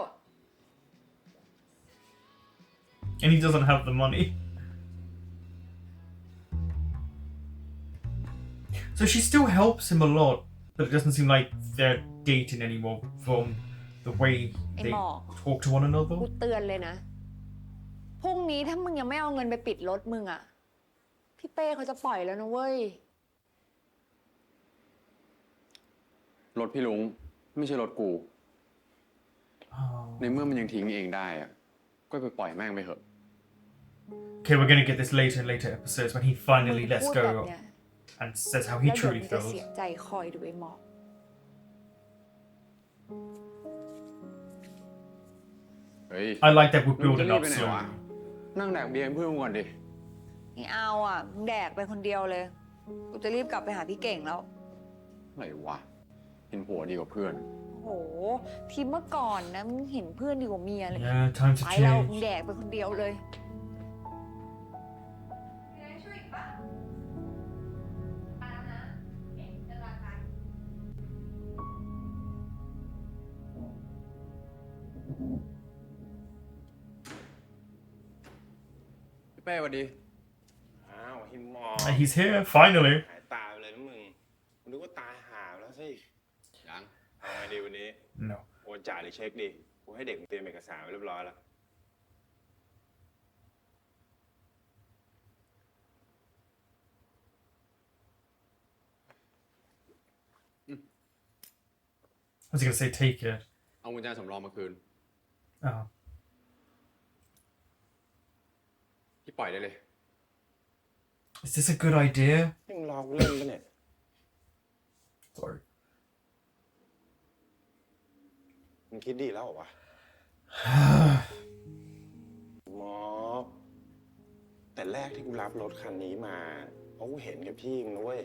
[SPEAKER 1] And he doesn't have the money. So she still helps him a lot, but it doesn't seem like they're dating anymore from the way they talk to one another.
[SPEAKER 6] กูเตือนเลยนะ พรุ่งนี้ถ้ามึงยังไม่เอาเงินไปปิดรถมึงอะพี่เป้เขาจะปล่อยแล้วนะเว้ย
[SPEAKER 4] รถพี่ลุงไม่ใช่รถกู
[SPEAKER 1] Oh.
[SPEAKER 4] ในเมื่อมันยังทิ้งเองได้อะก็ไปปล่อยแม่งไปเถอะ
[SPEAKER 1] Okay, we're gonna get this later in later episodes when he finally lets
[SPEAKER 6] พูดแบบ
[SPEAKER 1] go
[SPEAKER 6] เนี้ย
[SPEAKER 1] and says how
[SPEAKER 6] แล้
[SPEAKER 1] he
[SPEAKER 6] วเดี๋ยว
[SPEAKER 1] truly
[SPEAKER 6] มึงจะ
[SPEAKER 1] feels.
[SPEAKER 6] เสียใจคอยดูไอ้หมอก
[SPEAKER 4] เฮ้ย
[SPEAKER 1] I like that we're
[SPEAKER 4] มึงจะ
[SPEAKER 1] building
[SPEAKER 4] รีบ
[SPEAKER 1] up
[SPEAKER 4] ไปไหนวะ
[SPEAKER 1] slowly.
[SPEAKER 4] นั่งแดกเบียร์เป็นเพื่อนมึงก่อนดิ
[SPEAKER 6] นี่เอาอ่ะมึงแดกไปคนเดียวเลย กูจะรีบกลับไปหาพี่เก่งแล้ว
[SPEAKER 4] อะไรวะ เห็นผัวดีกว่าเพื่อน
[SPEAKER 6] โอ้โห ทีเมื่อก่อนนะมึงเห็นเพื่อนดีกว่าเมียเลย
[SPEAKER 1] Yeah, time to
[SPEAKER 6] ไปแล้วมึง
[SPEAKER 1] change.
[SPEAKER 6] แดกไปคนเดียวเลย
[SPEAKER 4] พี่เป้สวัสดี
[SPEAKER 11] อ้าวหินหมอ
[SPEAKER 1] And he's here, finally.
[SPEAKER 11] หายตาไปเลยนะมึงกูนึกว่าตายหาแล้วสิ
[SPEAKER 4] ยัง
[SPEAKER 11] เอาไงดีวันนี้
[SPEAKER 1] No.
[SPEAKER 11] โอนจ่ายหรือเช็คดี กูให้เด็กเตรียมเอกสารไว้เรียบร้อยแล้ว
[SPEAKER 1] I was he gonna say take it?
[SPEAKER 4] เอากุญแจสำรองมาคืน
[SPEAKER 1] Oh.
[SPEAKER 4] พี่ปล่อยได้เลย
[SPEAKER 1] Is this a good idea?
[SPEAKER 11] ยังรอกูเล่นปะเนี่ย
[SPEAKER 1] Sorry.
[SPEAKER 11] มึงคิดดีแล้วเหรอวะ หมอ แต่แรกที่กูรับรถคันนี้มาเพราะกูเห็นกับพี่มึงนะเว้ย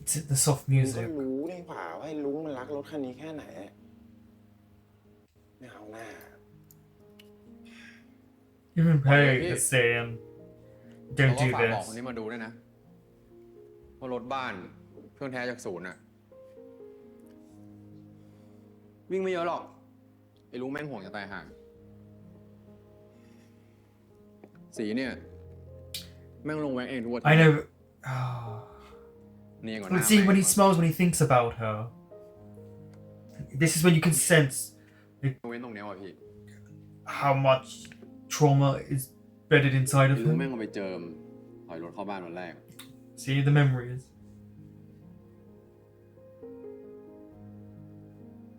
[SPEAKER 1] It's the soft
[SPEAKER 11] มึงก็
[SPEAKER 1] music.
[SPEAKER 11] รู้นี่หว่าว่าไอ้ลุงมันรักรถคันนี้แค่ไหน ไม่เอาหน้า
[SPEAKER 1] Even Peg is saying,
[SPEAKER 4] แล้ว
[SPEAKER 1] don't
[SPEAKER 4] ก็
[SPEAKER 1] do
[SPEAKER 4] ฝากบอกคน
[SPEAKER 1] this.
[SPEAKER 4] นี้มาดูด้วยนะเพราะรถบ้านเครื่องแท้จากศูนย์อะวิ่งไม่เยอะหรอกไอ้ลุงแม่งห่วงจะตายห่างสีเนี่ยแม่งลงแวงเองทุกวัน
[SPEAKER 1] I know.
[SPEAKER 4] นี่ก่อนห
[SPEAKER 1] But
[SPEAKER 4] น้า
[SPEAKER 1] see, when
[SPEAKER 4] แม่
[SPEAKER 1] he
[SPEAKER 4] ง
[SPEAKER 1] smiles, when he thinks about her, this is when you can sense
[SPEAKER 4] เว้นตรงเนี้ยว่ะพี่
[SPEAKER 1] how much trauma is bedded inside
[SPEAKER 4] ไอ้
[SPEAKER 1] of
[SPEAKER 4] ลุง
[SPEAKER 1] him.
[SPEAKER 4] แม่งเอาไปเจิมถอยรถเข้าบ้านวันแรก
[SPEAKER 1] See the memories.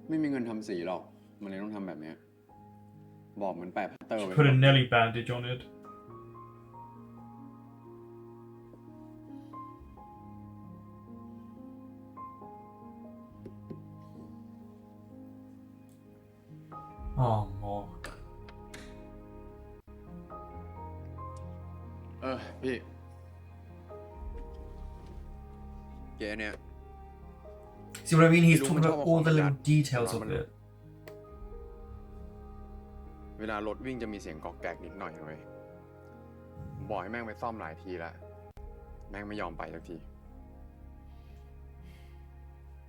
[SPEAKER 4] ไม่มีเงินทำสีหรอก มันเลยต้องทำแบบเนี้ยบอกเหมือนแปะพัตเตอร์ไว้
[SPEAKER 1] Put a Nelly bandage on it. Oh, Mark.
[SPEAKER 4] พี่เก๋เนี่ย
[SPEAKER 1] See what I mean? He's
[SPEAKER 4] Illuminati
[SPEAKER 1] talking about all the little
[SPEAKER 4] Illuminati.
[SPEAKER 1] details of
[SPEAKER 4] Illuminati.
[SPEAKER 1] it.
[SPEAKER 4] เวลารถวิ่งจะมีเสียงกอกแกกนิดหน่อยเว้ยผมบอกให้แม่งไปซ่อมหลายทีแล้ว แม่งไม่ยอมไปสักที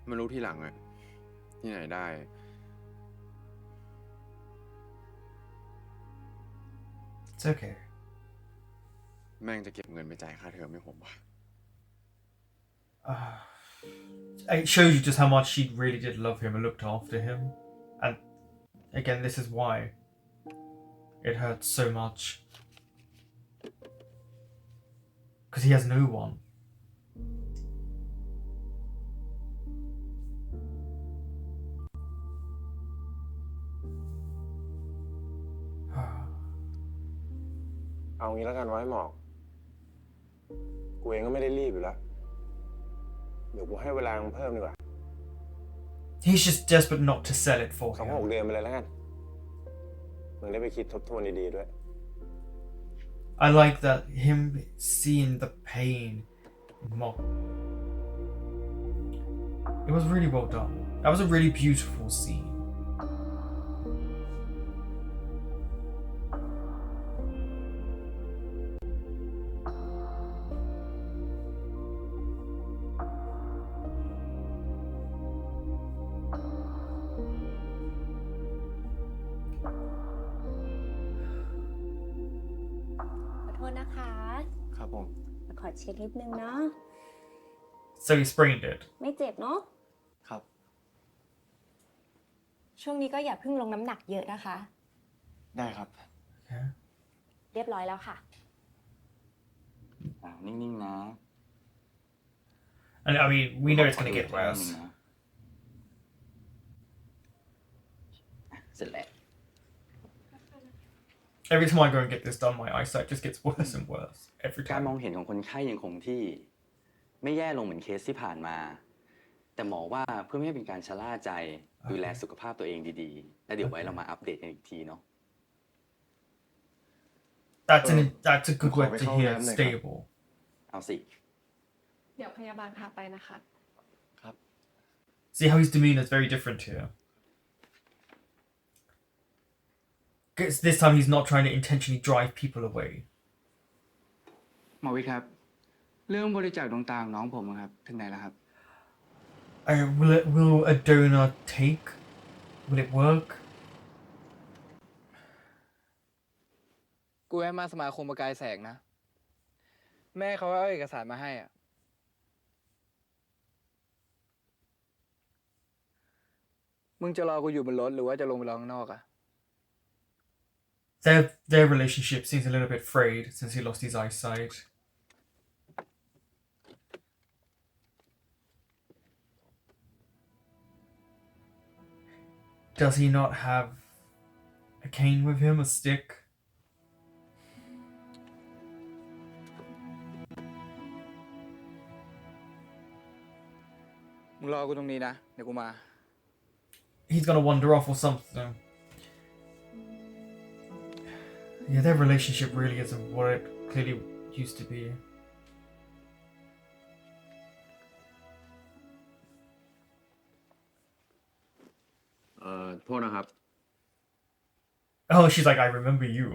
[SPEAKER 4] ไม่รู้ที่หลังอะที่ไหนได้
[SPEAKER 1] It's okay.
[SPEAKER 4] แม่งจะเก็บเงินไปจ่ายค่าเทอมให้ผมวะ
[SPEAKER 1] It shows you just how much she really did love him and looked after him. And again, this is why it hurts so much. Because he has no one. Ah.
[SPEAKER 11] เอางี้แล้วกันไว้หมอก กูเองก็ไม่ได้รีบอยู่แล้ว เดี๋ยวกูให้เวลามึงเพิ่มดีกว่า
[SPEAKER 1] He's just desperate not to sell it for
[SPEAKER 11] 2-6
[SPEAKER 1] him.
[SPEAKER 11] เดือนไปเลยแล้วกัน มึงได้ไปคิดทบทวนดีๆด้วย
[SPEAKER 1] I like that him seeing the pain in Mock. It was really well done. That was a really beautiful scene.
[SPEAKER 5] Hi.
[SPEAKER 4] ครับผม
[SPEAKER 9] ขอเช็คนิดนึงเนาะ
[SPEAKER 1] So he sprained it.
[SPEAKER 9] ไม่เจ็บเนาะ
[SPEAKER 4] ครับ
[SPEAKER 9] ช่วงนี้ก็อย่าเพิ่งลงน้ำหนักเยอะนะคะ
[SPEAKER 5] ได้ครับ
[SPEAKER 1] Okay.
[SPEAKER 9] เรียบร้อยแล้วค่ะ
[SPEAKER 7] นิ่งๆนะ
[SPEAKER 1] And I mean, we know it's gonna get worse.
[SPEAKER 7] เสร็จแล้ว
[SPEAKER 1] Every time I go and get this done, my eyesight just gets worse and worse every
[SPEAKER 7] การมอง
[SPEAKER 1] time.
[SPEAKER 7] เห็นของคนไข้ยังคงที่ ไม่แย่ลงเหมือนเคสที่ผ่านมา แต่หมอว่าเพื่อไม่ให้เป็นการชะล่าใจ ดูแลสุขภาพตัวเองดีๆ แล้วเดี๋ยวไว้เรามาอัปเดตกันอีกทีเนาะ
[SPEAKER 1] That's a good word to hear. Stable.
[SPEAKER 7] เอาสิ
[SPEAKER 12] เดี๋ยวพยาบาลพาไปนะคะ
[SPEAKER 1] See how his demeanor is very different here. 'Cause this time he's not trying to intentionally drive people away.
[SPEAKER 13] หมอวิทย์ครับ เรื่องบริจาคดวงตาของน้องผมอะครับ ถึงไหนแล้วครับ
[SPEAKER 1] Will a donor take? Will it work?
[SPEAKER 13] กูให้มาสมาคมประกายแสงนะ แม่เขาเอาเอกสารมาให้อ่ะ มึงจะรอกูอยู่บนรถหรือว่าจะลงไปรอข้างนอกอ่ะ
[SPEAKER 1] Their relationship seems a little bit frayed since he lost his eyesight. does he not have a cane with him, a stick?
[SPEAKER 13] มึงรอกูตรงนี้นะ เดี๋ยวกูมา
[SPEAKER 1] He's gonna wander off or something. Yeah, their relationship really isn't what it clearly used to be.
[SPEAKER 4] โทษนะครับ
[SPEAKER 1] Oh, she's like, I remember you.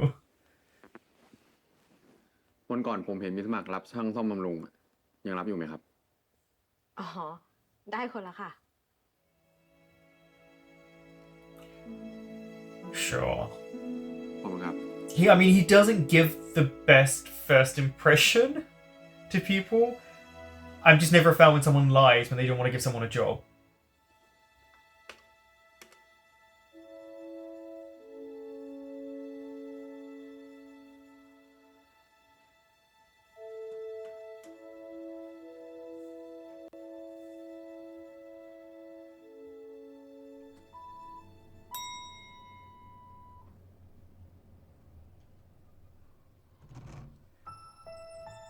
[SPEAKER 4] วันก่อนผมเห็นมีสมัครรับช่างซ่อมบำรุงอะยังรับอยู่ไหมครับ
[SPEAKER 12] อ๋อ ได้คนละค่ะ
[SPEAKER 1] Sure.
[SPEAKER 4] ขอบคุณครับ
[SPEAKER 1] I mean, he doesn't give the best first impression to people. I've just never found when someone lies when they don't want to give someone a job.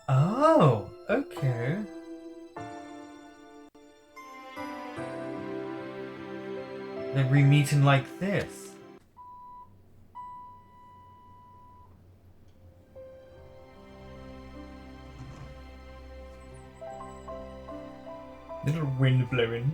[SPEAKER 1] Oh, okay. They're re-meeting like this. Little wind blowing.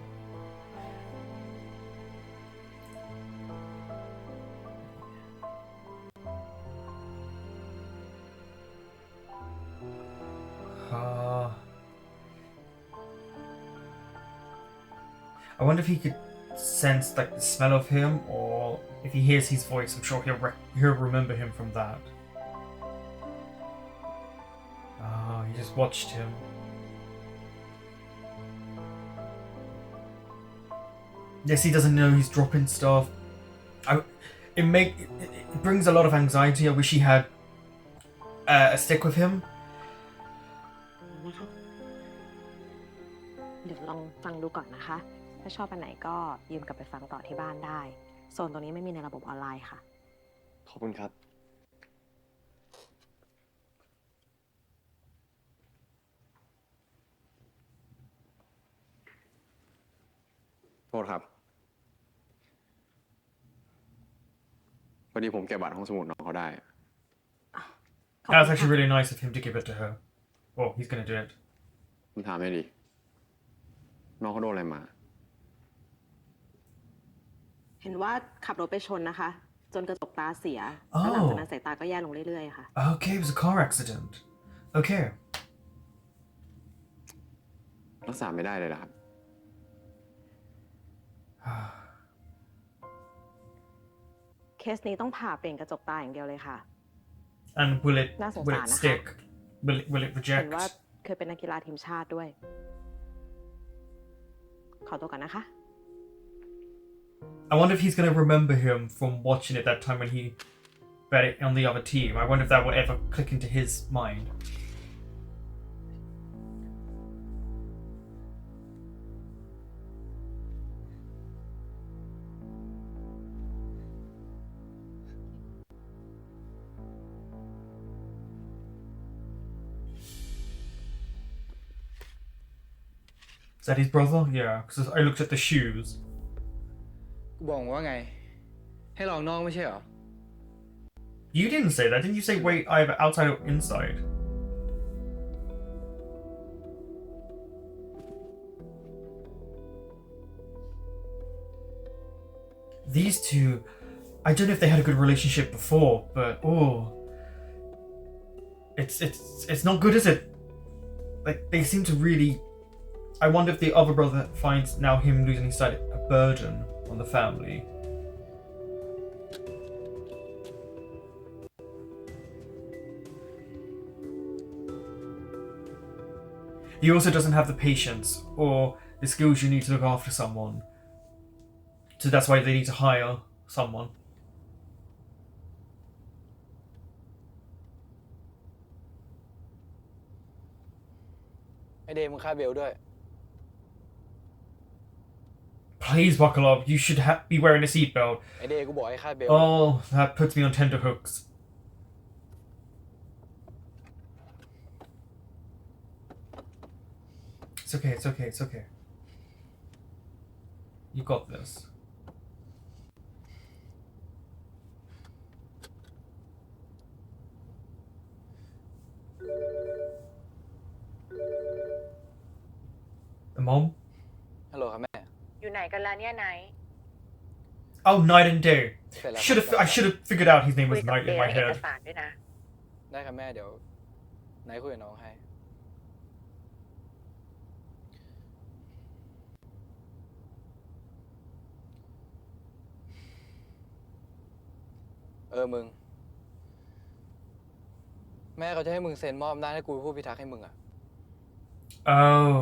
[SPEAKER 1] I wonder if he could sense like the smell of him, or if he hears his voice, I'm sure he'll remember him from that. Ah, he just watched him. Yes, he doesn't know he's dropping stuff. It brings a lot of anxiety. I wish he had a stick with him.
[SPEAKER 12] เดี๋ยวลองฟังดูก่อนนะคะ ถ้าชอบอันไหนก็ยืมกลับไปฟังต่อที่บ้านได้ โซนตรงนี้ไม่มีในระบบออนไลน์ค่ะ
[SPEAKER 10] ขอบคุณครับ
[SPEAKER 4] โทษครับ พอดีผมเก็บบัตรห้องสมุดน้องเขาได้
[SPEAKER 1] That's actually really nice of him to give it to her. Well, he's gonna do it.
[SPEAKER 4] ผมถามให้ดี น้องเขาโดนอะไรมา
[SPEAKER 12] เห็นว่าขับรถไปชนนะคะ จนกระจกตาเสีย แล้วหลังจากนั้นสายตาก็แย่ลงเรื่อยๆค่ะ
[SPEAKER 1] Okay, it was a car accident. Okay.
[SPEAKER 4] รักษาไม่ได้เลยนะครับ
[SPEAKER 12] เคสนี้ต้องผ่าเปลี่ยนกระจกตาอย่างเดียวเลยค่ะ
[SPEAKER 1] And will it
[SPEAKER 12] น่าสง
[SPEAKER 1] will
[SPEAKER 12] สาร
[SPEAKER 1] it
[SPEAKER 12] นะคะ
[SPEAKER 1] stick? Will it
[SPEAKER 12] เห็
[SPEAKER 1] reject?
[SPEAKER 12] นว่าเคยเป็นนักกีฬาทีมชาติด้วย ขอตัวก่อนนะคะ
[SPEAKER 1] I wonder if he's gonna remember him from watching it that time when he bet it on the other team. I wonder if that will ever click into his mind. Is that his brother? Yeah, because I looked at the shoes.
[SPEAKER 13] กูบอกว่าไง ให้ลองนอกไม่ใช่เหรอ
[SPEAKER 1] You didn't say that. Didn't you say wait either outside or inside? These two, I don't know if they had a good relationship before, but oh, it's not good, is it? Like they seem to really. I wonder if the other brother finds now him losing his side a burden on the family. He also doesn't have the patience or the skills you need to look after someone. So that's why they need to hire someone.
[SPEAKER 13] ไอเดย์มึงฆ่าเบลด้วย
[SPEAKER 1] Plus Please buckle up. You should be wearing a seatbelt.
[SPEAKER 13] ไอเดย์กูบอกให้คาดเบล
[SPEAKER 1] Oh, that puts me on tenterhooks. It's okay, it's okay, it's okay. You got this. The mom?
[SPEAKER 13] ฮัลโหลครับแม่
[SPEAKER 12] อยู่ไหนกันล่ะเนี่ยไนท์
[SPEAKER 1] Oh, Night and Day.
[SPEAKER 13] เสร็จแล้ว
[SPEAKER 1] I should have figured out his name
[SPEAKER 12] คุ
[SPEAKER 1] was
[SPEAKER 12] ยกับ
[SPEAKER 1] Night
[SPEAKER 12] เด
[SPEAKER 1] in
[SPEAKER 12] ย์
[SPEAKER 1] my
[SPEAKER 12] เอก
[SPEAKER 1] head.
[SPEAKER 12] สารด้วยนะ
[SPEAKER 13] ได้ครับแม่เดี๋ยวไหนคุยกับน้องให้ มึง แม่เขาจะให้มึงเซ็นมอบอำนาจให้กูเป็นผู้พิทักษ์ให้มึงอ่ะ
[SPEAKER 1] Oh,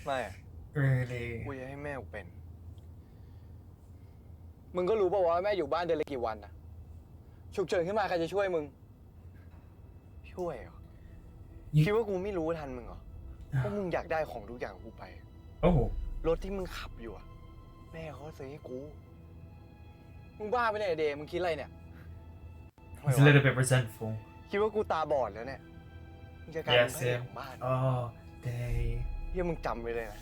[SPEAKER 13] ไม่อะ
[SPEAKER 1] really?
[SPEAKER 13] กูจะให้แม่กูเป็น มึงก็รู้ป่าวว่าแม่อยู่บ้านเดือนละกี่วันอ่ะ ฉุกเฉินขึ้นมาใครจะช่วยมึง ช่วยเหรอ คิดว่ากูไม่รู้ทันมึงเหรอว่ามึงอยากได้ของทุกอย่างกูไป
[SPEAKER 1] Oh.
[SPEAKER 13] รถที่มึงขับอยู่อ่ะ แม่เขาซื้อให้กู มึงบ้าไปเนี่ยไอ้เดย์มึงคิดอะไรเนี่ย
[SPEAKER 1] He's a little bit resentful.
[SPEAKER 13] คิดว่ากูตาบอดแล้วเนี่ย มึงจะกลายเป็น
[SPEAKER 1] Yes,
[SPEAKER 13] พระเอก
[SPEAKER 1] yeah.
[SPEAKER 13] ของบ้าน
[SPEAKER 1] Oh, Day.
[SPEAKER 13] เฮียมึงจำไว้เลยนะ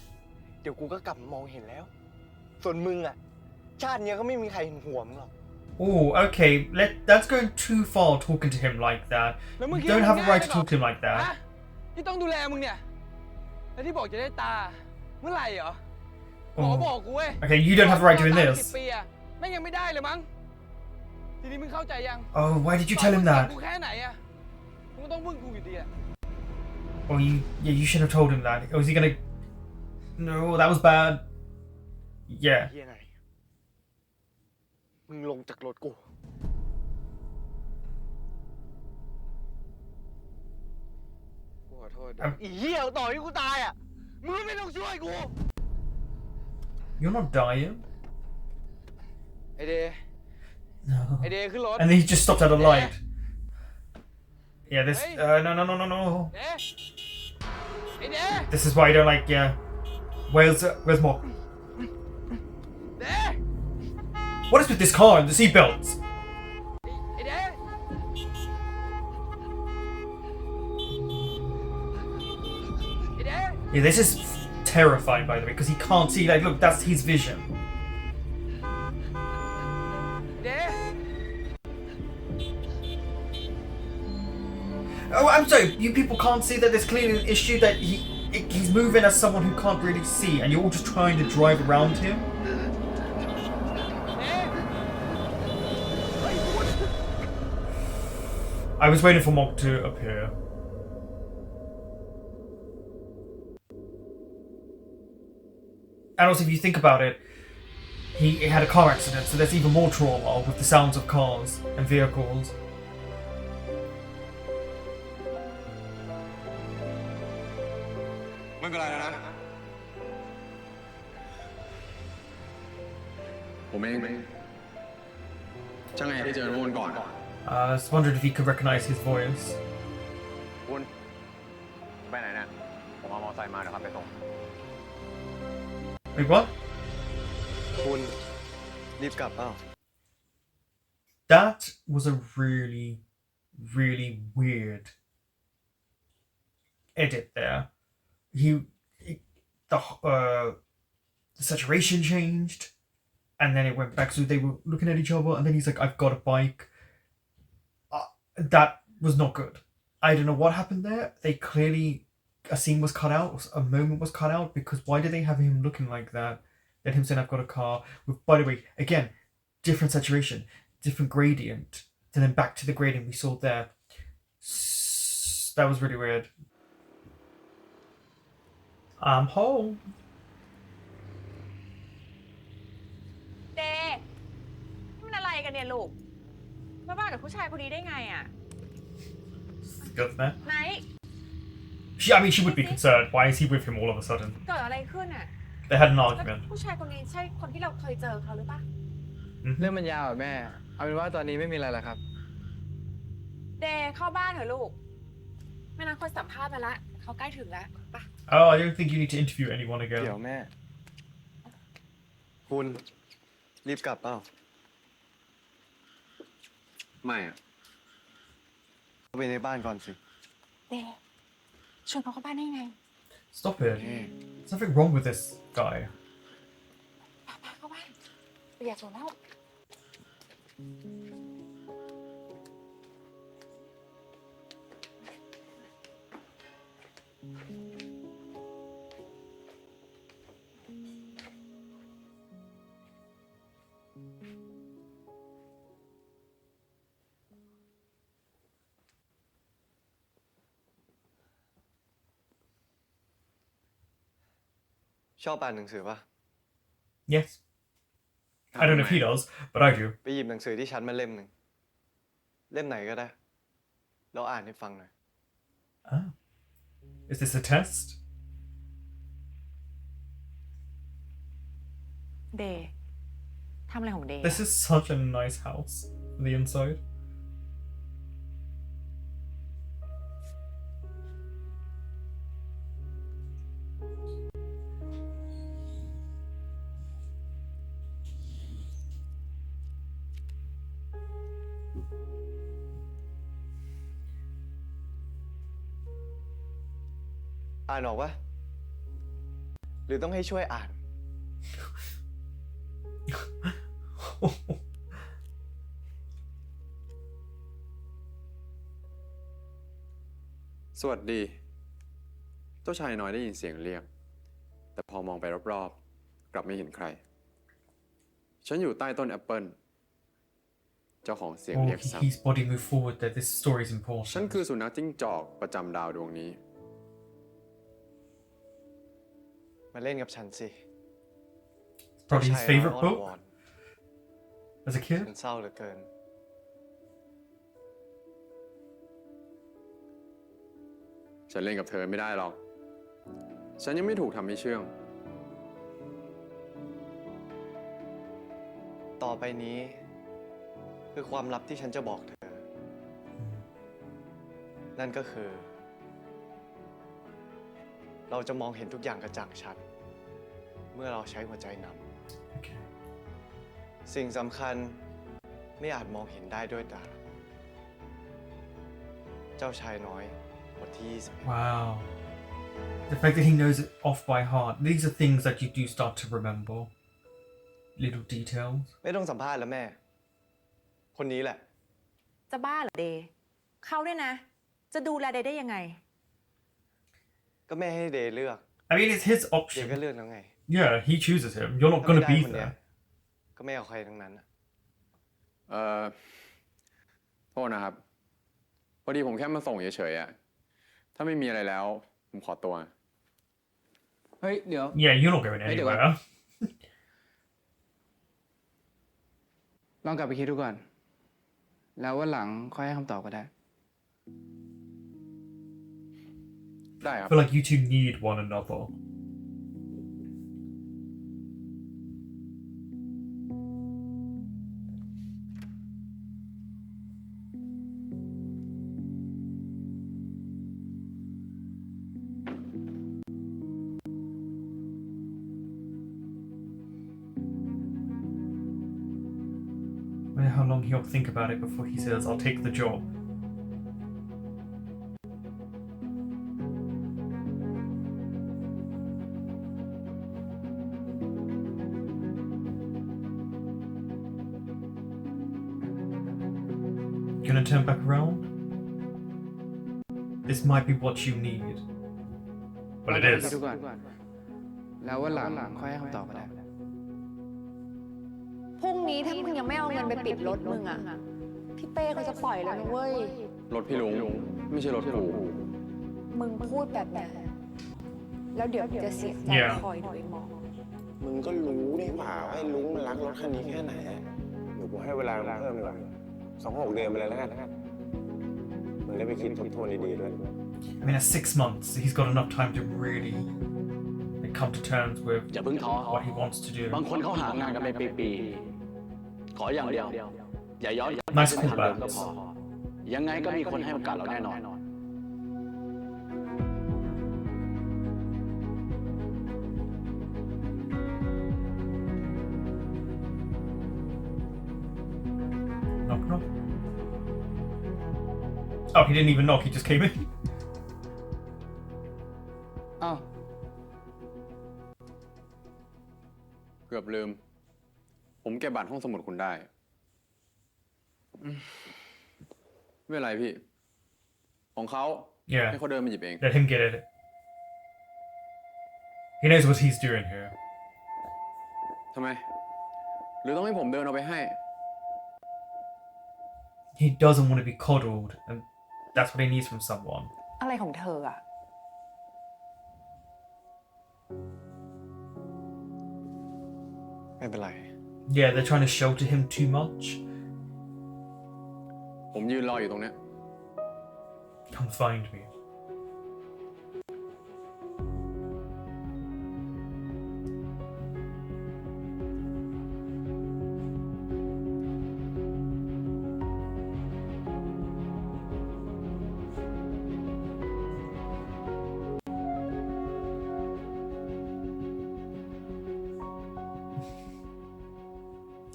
[SPEAKER 13] เดี๋ยวกูก็กลับมามองเห็นแล้ว ส่วนมึงอ่ะ ชาติเนี้ยก็ไม่มีใครเห็นหัวมึงหรอก
[SPEAKER 1] Oh, okay. That's going too far talking to him like that.
[SPEAKER 13] แล้วมึง
[SPEAKER 1] You
[SPEAKER 13] คิดว่า
[SPEAKER 1] don't
[SPEAKER 13] มึ
[SPEAKER 1] have
[SPEAKER 13] ง
[SPEAKER 1] a
[SPEAKER 13] ง่าย
[SPEAKER 1] right
[SPEAKER 13] นั
[SPEAKER 1] to
[SPEAKER 13] กเหรอ
[SPEAKER 1] talk to him like
[SPEAKER 13] ฮะ
[SPEAKER 1] that.
[SPEAKER 13] ที่ต้องดูแลมึงเนี่ย แล้วที่บอกจะได้ตา เมื่อไหร่เหรอ หมอบอกกูเว้ย
[SPEAKER 1] Okay, you don't have a right doing
[SPEAKER 13] 10
[SPEAKER 1] this.
[SPEAKER 13] ปีอะแม่งยังไม่ได้เลยมั้ง ทีนี้มึงเข้าใจยัง
[SPEAKER 1] Oh, why did you tell him
[SPEAKER 13] ตอน
[SPEAKER 1] that?
[SPEAKER 13] กูแค่ไหนอะมึงก็ต้องพึ่งกูอยู่ดีอะ
[SPEAKER 1] Oh, you should have told him that. Was he gonna? No, that was bad. Yeah.
[SPEAKER 13] เฮียไง มึงลงจากรถกู กูขอโทษด้วยอีเหี้ยต่อให้กูตายอะมึงก็ไม่ต้องช่วยกู
[SPEAKER 1] You're not dying.
[SPEAKER 13] ไอเดย์
[SPEAKER 1] No.
[SPEAKER 13] ไอเดย์ขึ้นรถ
[SPEAKER 1] And then he just stopped at a light. Yeah, this. No.
[SPEAKER 13] เดย์ไอเดย์
[SPEAKER 1] This is why I don't like. Yeah. Where's Mom?
[SPEAKER 13] เดย์
[SPEAKER 1] What is with this car and the seatbelts?
[SPEAKER 13] ไอเดย์ไอเดย์
[SPEAKER 1] Yeah, this is terrifying, by the way, because he can't see. Like, look, that's his vision.
[SPEAKER 13] เดย์
[SPEAKER 1] Oh, I'm sorry. You people can't see that there's clearly an issue that he's moving as someone who can't really see, and you're all just trying to drive around him. I was waiting for Mog to appear. And also, if you think about it, he had a car accident, so there's even more trauma with the sounds of cars and vehicles.
[SPEAKER 4] ไม่เป็นไรแล้วนะ ผมเองช่างไงที่เจอน้องวนก่อน
[SPEAKER 1] I just wondered if he could recognize his voice.
[SPEAKER 4] วนไปไหนเนี่ย ผมเอามอเตอร์ไซค์มาเดี๋ยวขับไปส่ง
[SPEAKER 1] Wait, what?
[SPEAKER 13] คุณรีบกลับเปล่า
[SPEAKER 1] That was a really, really weird edit there. The saturation changed, and then it went back. So they were looking at each other, and then he's like, "I've got a bike." That was not good. I don't know what happened there. They clearly a scene was cut out, a moment was cut out, because why did they have him looking like that? Then him saying, "I've got a car." With, by the way, again, different saturation, different gradient. And then back to the gradient we saw there. That was really weird. I'm home.
[SPEAKER 12] เดย์นี่มันอะไรกันเนี่ยลูกมาบ้านกับผู้ชายคนนี้ได้ไงอ่ะ
[SPEAKER 1] Good, man.
[SPEAKER 12] ไนท์
[SPEAKER 1] I mean, she would be concerned. Why is he with him all of a sudden?
[SPEAKER 12] เกิดอะไรขึ้นอ่ะ
[SPEAKER 1] They had an
[SPEAKER 12] แล้ว
[SPEAKER 1] argument.
[SPEAKER 12] ผู้ชายคนนี้ใช่คนที่เราเคยเจอเขาหรือปะ
[SPEAKER 13] เรื่องมันยาวอ่ะแม่ เอาเป็นว่าตอนนี้ไม่มีอะไรแล้วครับ
[SPEAKER 12] เดย์เข้าบ้านเถอะลูกไม่นั้นคนสัมภาษณ์ไปละเขาใกล้ถึงแล้วปะ
[SPEAKER 1] Oh, I don't think you need to interview anyone
[SPEAKER 13] เดี๋ยว
[SPEAKER 1] again.
[SPEAKER 13] แม่
[SPEAKER 5] คุณรีบกลับเปล่า
[SPEAKER 4] ไม่อะ
[SPEAKER 5] เข้าไปในบ้านก่อนสิ
[SPEAKER 9] เดชวนเขาเข้าบ้านได้ไง
[SPEAKER 1] Stop it. There's nothing wrong with this guy.
[SPEAKER 9] พาเข้าบ้านเปียกหมดแล้ว
[SPEAKER 5] ชอบอ่านหนังสือปะ
[SPEAKER 1] Yes. I don't know if he does, but I do.
[SPEAKER 5] ไปหยิบหนังสือที่ชั้นมาเล่มหนึ่ง เล่มไหนก็ได้ แล้วอ่านให้ฟังหน่อย
[SPEAKER 1] Ah. Is this a test?
[SPEAKER 12] เดทำอะไรของเด
[SPEAKER 1] This is such a nice house from the inside.
[SPEAKER 5] อ่านออกปะหรือต้องให้ช่วยอ่าน
[SPEAKER 4] สวัสดี เจ้าชายน้อยได้ยินเสียงเรียก แต่พอมองไปรอบๆ กลับไม่เห็นใคร ฉันอยู่ใต้ต้นแอปเปิลเจ้าของเสียง
[SPEAKER 1] Oh,
[SPEAKER 4] เรียกซ้
[SPEAKER 1] his body moved forward that this story is
[SPEAKER 4] ำฉัน
[SPEAKER 1] important.
[SPEAKER 4] คือสุนัขจิ้งจอกประจำดาวดวงนี้
[SPEAKER 5] มาเล่นกับฉันสิ
[SPEAKER 1] Probably his favorite
[SPEAKER 5] อ้อน
[SPEAKER 1] book
[SPEAKER 5] วอน
[SPEAKER 1] as a kid.
[SPEAKER 5] มันเศร้าเหลือเกิน
[SPEAKER 4] ฉันเล่นกับเธอไม่ได้หรอก ฉันยังไม่ถูกทำให้เชื่อง
[SPEAKER 5] ต่อไปนี้ คือความลับที่ฉันจะบอกเธอ นั่นก็คือ เราจะมองเห็นทุกอย่างกระจ่างชัด เมื่อเราใช้หัวใจน
[SPEAKER 1] Okay.
[SPEAKER 5] ำ สิ่งสำคัญไม่อาจมองเห็นได้ด้วยตา เจ้าชายน้อยบทที่ 21
[SPEAKER 1] Wow. The fact that he knows it off by heart. These are things that you do start to remember. Little details.
[SPEAKER 5] ไม่ต้องสัมภาษณ์แล้วแม่ คนนี้แหละ
[SPEAKER 12] จะบ้าเหรอเดเขาเนี่ยนะ จะดูแลเดได้ยังไง
[SPEAKER 5] ก็แม่ให้เดย์เลือก
[SPEAKER 1] I mean, it's his
[SPEAKER 5] เดย์ก็
[SPEAKER 1] option.
[SPEAKER 5] เลือกแล้วไง
[SPEAKER 1] Yeah, he chooses him. You're not
[SPEAKER 5] ถ้าไม่
[SPEAKER 1] gonna
[SPEAKER 5] ได้
[SPEAKER 1] be
[SPEAKER 5] คนเนี้ย
[SPEAKER 1] there.
[SPEAKER 5] ก็ไม่เอาใครทั้งนั้นน่ะ
[SPEAKER 4] โทษนะครับ พอดีผมแค่มาส่งเฉยๆอะถ้าไม่มีอะไรแล้ว ผมขอตัว
[SPEAKER 13] เฮ้ย เดี๋ยว
[SPEAKER 1] Yeah, you're not going
[SPEAKER 13] Hey, do
[SPEAKER 1] anywhere.
[SPEAKER 13] ลองกลับไปคิดดูก่อน แล้ววันหลังค่อยให้คำตอบก็ได้
[SPEAKER 4] ได้ค
[SPEAKER 1] I
[SPEAKER 4] รับ
[SPEAKER 1] feel like you two need one another. I wonder how long he'll think about it before he says, I'll take the job. Gonna turn back around? This might be what you need. Well, it
[SPEAKER 13] ลองกลับไปคิด
[SPEAKER 1] is.
[SPEAKER 13] ดูก่อน แล้ววันหลังค่อยให้คำตอบก็ได้
[SPEAKER 6] พรุ่งนี้ถ้ามึงยังไม่เอาเงินไปปิดรถมึงอะพี่เป้เขาจะปล่อยแล้วนะเว้ย
[SPEAKER 4] รถพี่ลุง ไม่ใช่รถกู
[SPEAKER 6] มึงพูดแบบนี้แล้วเดี๋ยวมึงจะเสียใจ
[SPEAKER 1] Yeah.
[SPEAKER 6] คอยดูไอ้หมอ
[SPEAKER 11] มึงก็รู้นี่หว่าว่าไอ้ลุงมันรักรถคันนี้แค่ไหนอะเดี๋ยวกูให้เวลาเพิ่มดีกว่า2-6 เดือนไปเลยแล้วกันมึงได้ไปคิดทบทวนดีๆด้วย
[SPEAKER 1] I mean, that's 6 months. He's got enough time to really like, come to terms with
[SPEAKER 14] อย่าเพิ่งท้อ
[SPEAKER 1] what he wants to do.
[SPEAKER 14] บางคนเขาหางานกันไปปีๆขออย่างเดียว อย่าย้อนกลับไป
[SPEAKER 1] Nice
[SPEAKER 14] เส้นทางเดิม
[SPEAKER 1] callbacks.
[SPEAKER 14] ก็พอ ยังไงก็มีคนให้โอกาสเราแน่นอน
[SPEAKER 1] I Oh, he didn't even knock, he just came in.
[SPEAKER 13] อ้าว
[SPEAKER 4] เกือบลืม ผมเก็บบัตรห้องสมุดคุณได้ ไม่เป็นไรพี่ ของเขา
[SPEAKER 1] Yeah.
[SPEAKER 4] ให้เขาเดินมาหยิบเอง
[SPEAKER 1] Let him get it. He knows what he's doing here.
[SPEAKER 4] ทำไม หรือต้องให้ผมเดินเอาไปให้
[SPEAKER 1] He doesn't want to be coddled, and that's what he needs from someone.
[SPEAKER 6] อะไรของเธออะ
[SPEAKER 13] ไม่เป็นไร
[SPEAKER 1] Yeah, they're trying to shelter him too much.
[SPEAKER 4] ผมยืนรออยู่ตรงเนี้ย
[SPEAKER 1] Come find me.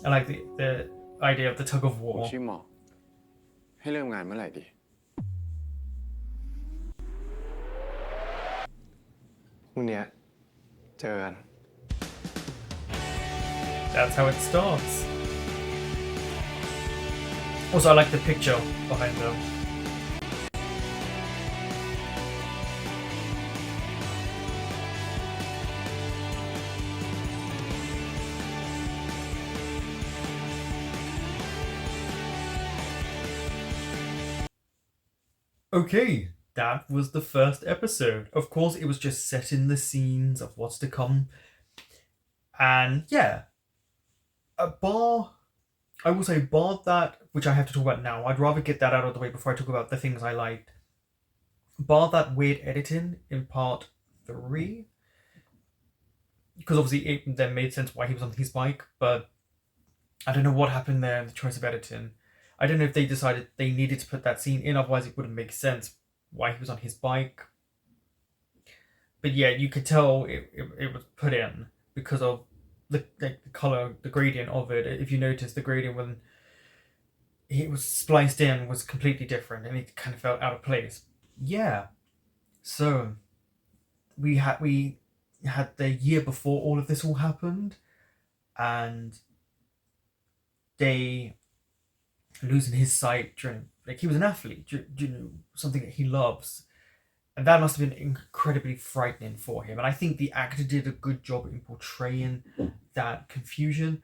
[SPEAKER 1] I like the idea of the tug of
[SPEAKER 4] ผม
[SPEAKER 1] war.
[SPEAKER 4] ชื่อหมอ ให้เริ่มงานเมื่อไหร่ดี
[SPEAKER 13] พรุ่งเนี้ยเจอกัน
[SPEAKER 1] That's how it starts. Also, I like the picture behind them. Okay, that was the first episode. Of course, it was just setting the scenes of what's to come. And yeah, I will say, bar that, which I have to talk about now, I'd rather get that out of the way before I talk about the things I liked. Bar that weird editing in part 3, because obviously it then made sense why he was on his bike, but I don't know what happened there in the choice of editing. I don't know if they decided they needed to put that scene in, otherwise it wouldn't make sense why he was on his bike. But yeah, you could tell it was put in because of the color, the gradient of it. If you notice, the gradient when it was spliced in was completely different and it kind of felt out of place. Yeah. So we had the year before all of this all happened, and they losing his sight during, like, he was an athlete, something that he loves, and that must have been incredibly frightening for him. And I think the actor did a good job in portraying that confusion,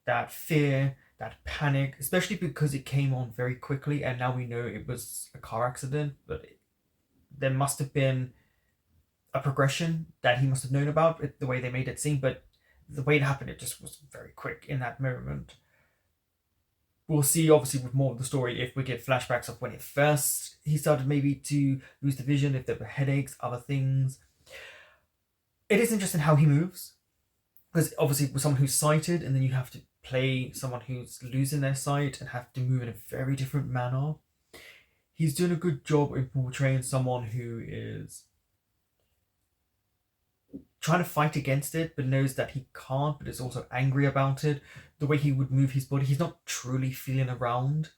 [SPEAKER 1] that fear, that panic, especially because it came on very quickly and now we know it was a car accident, but there must have been a progression that he must have known about, the way they made it seem, but the way it happened, it just was very quick in that moment. We'll see, obviously, with more of the story, if we get flashbacks of when he started maybe to lose the vision, if there were headaches, other things. It is interesting how he moves, because obviously with someone who's sighted, and then you have to play someone who's losing their sight and have to move in a very different manner. He's doing a good job in portraying someone who is trying to fight against it, but knows that he can't, but is also angry about it. The way he would move his body, he's not truly feeling around,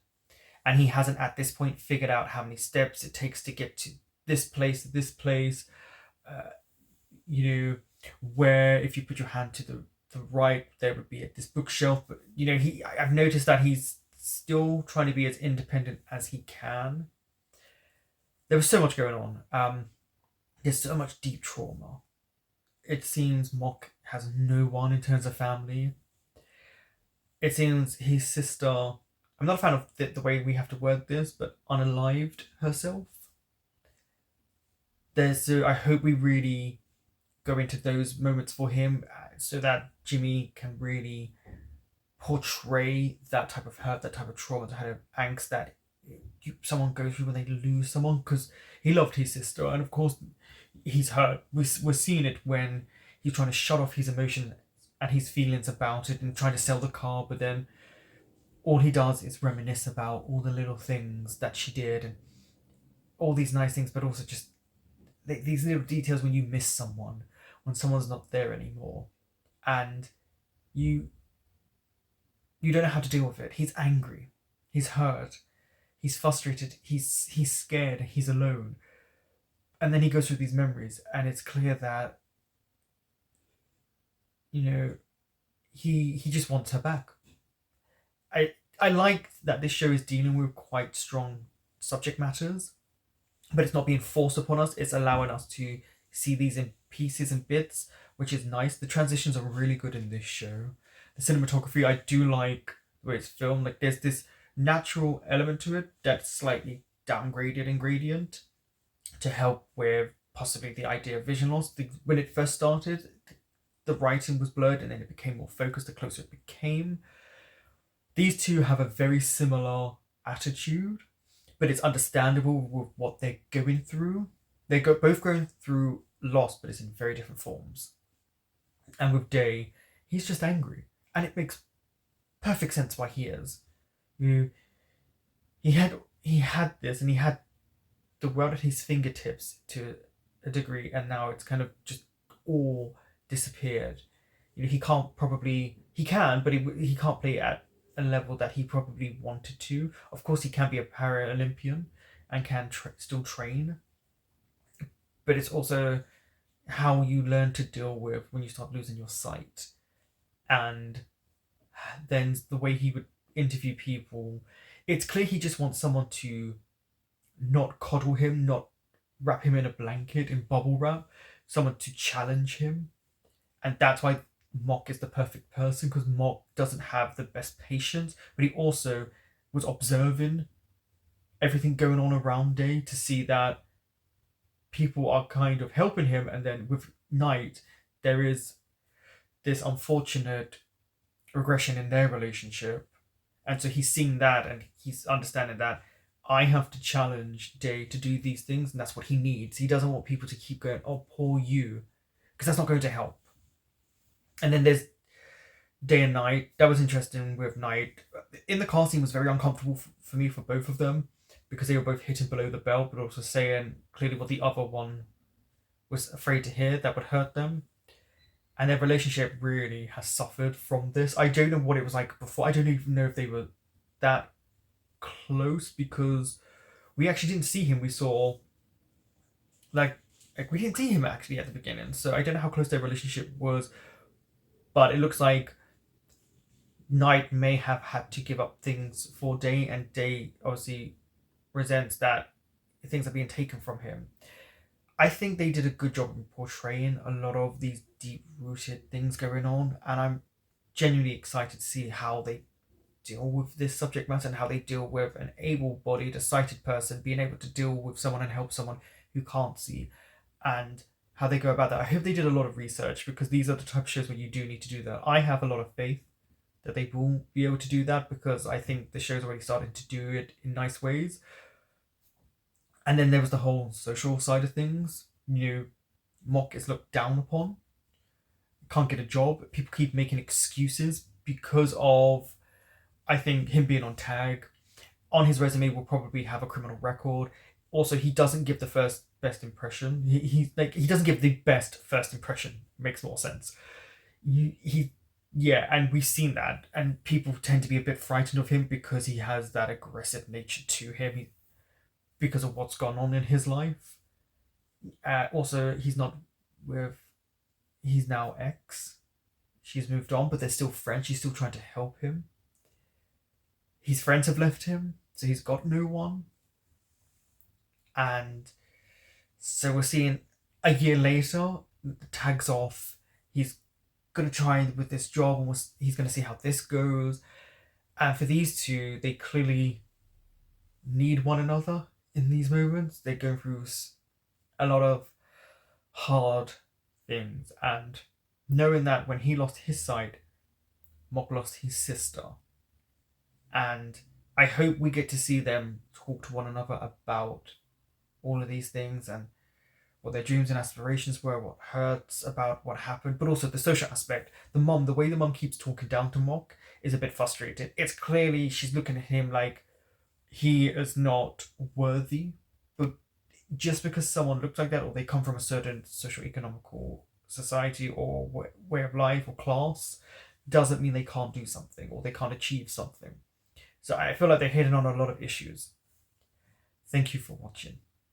[SPEAKER 1] and he hasn't at this point figured out how many steps it takes to get to this place, where if you put your hand to the right, there would be at this bookshelf. But I've noticed that he's still trying to be as independent as he can. There was so much going on. There's so much deep trauma. It seems Mock has no one in terms of family. It seems his sister, I'm not a fan of the way we have to word this, but unalived herself. So I hope we really go into those moments for him so that Jimmy can really portray that type of hurt, that type of trauma, that type of angst that someone goes through when they lose someone, because he loved his sister, and of course he's hurt. We're seeing it when he's trying to shut off his emotions and his feelings about it and trying to sell the car, but then all he does is reminisce about all the little things that she did and all these nice things, but also just these little details when you miss someone, when someone's not there anymore, and you don't know how to deal with it. He's angry, he's hurt, he's frustrated, he's scared, he's alone. And then he goes through these memories, and it's clear that, you know, he just wants her back. I like that this show is dealing with quite strong subject matters, but it's not being forced upon us. It's allowing us to see these in pieces and bits, which is nice. The transitions are really good in this show. The cinematography, I do like the way it's filmed. Like, there's this natural element to it that's slightly downgraded in gradient to help with possibly the idea of vision loss. When it first started, the writing was blurred, and then it became more focused the closer it became. These two have a very similar attitude, but it's understandable with what they're going through. They're both going through loss, but it's in very different forms. And with Day, he's just angry, and it makes perfect sense why he is. He had this, and he had the world at his fingertips to a degree, and now it's kind of just all disappeared. You know, he can, but he can't play at a level that he probably wanted to. Of course, he can be a Paralympian and can still train, but it's also how you learn to deal with when you start losing your sight. And then the way he would interview people, it's clear he just wants someone to not coddle him, not wrap him in a blanket in bubble wrap, someone to challenge him. And that's why Mock is the perfect person, because Mock doesn't have the best patience, but he also was observing everything going on around Day to see that people are kind of helping him. And then with Night, there is this unfortunate regression in their relationship, and so he's seeing that, and he's understanding that I have to challenge Day to do these things, and that's what he needs. He doesn't want people to keep going, oh, poor you, because that's not going to help. And then there's Day and Night. That was interesting with Night. In the car scene was very uncomfortable for me for both of them, because they were both hitting below the belt, but also saying clearly what the other one was afraid to hear that would hurt them. And their relationship really has suffered from this. I don't know what it was like before. I don't even know if they were that close, because we actually didn't see him. We saw like we didn't see him actually at the beginning, so I don't know how close their relationship was, but it looks like Night may have had to give up things for Day, and Day obviously resents that things are being taken from him. I think they did a good job in portraying a lot of these deep-rooted things going on, and I'm genuinely excited to see how they deal with this subject matter and how they deal with an able-bodied, a sighted person being able to deal with someone and help someone who can't see, and how they go about that. I hope they did a lot of research, because these are the type of shows where you do need to do that. I have a lot of faith that they will be able to do that, because I think the show's already starting to do it in nice ways. And then there was the whole social side of things. You know, Mock is looked down upon, can't get a job, people keep making excuses because of, I think, him being on tag. On his resume will probably have a criminal record. Also, he doesn't give the best impression. He doesn't give the best first impression. Makes more sense. And we've seen that, and people tend to be a bit frightened of him because he has that aggressive nature to him, because of what's gone on in his life. Also, he's not with his now ex. She's moved on, but they're still friends. She's still trying to help him. His friends have left him, so he's got no one. And so we're seeing a year later, the tag's off. He's going to try with this job, and he's going to see how this goes. And for these two, they clearly need one another in these moments. They're going through a lot of hard things, and knowing that when he lost his sight, Mock lost his sister. And I hope we get to see them talk to one another about all of these things and what their dreams and aspirations were, what hurts about what happened, but also the social aspect. The way the mum keeps talking down to Mock is a bit frustrating. It's clearly she's looking at him like he is not worthy, but just because someone looks like that, or they come from a certain socio-economical society or way of life or class, doesn't mean they can't do something or they can't achieve something. So I feel like they're hitting on a lot of issues. Thank you for watching.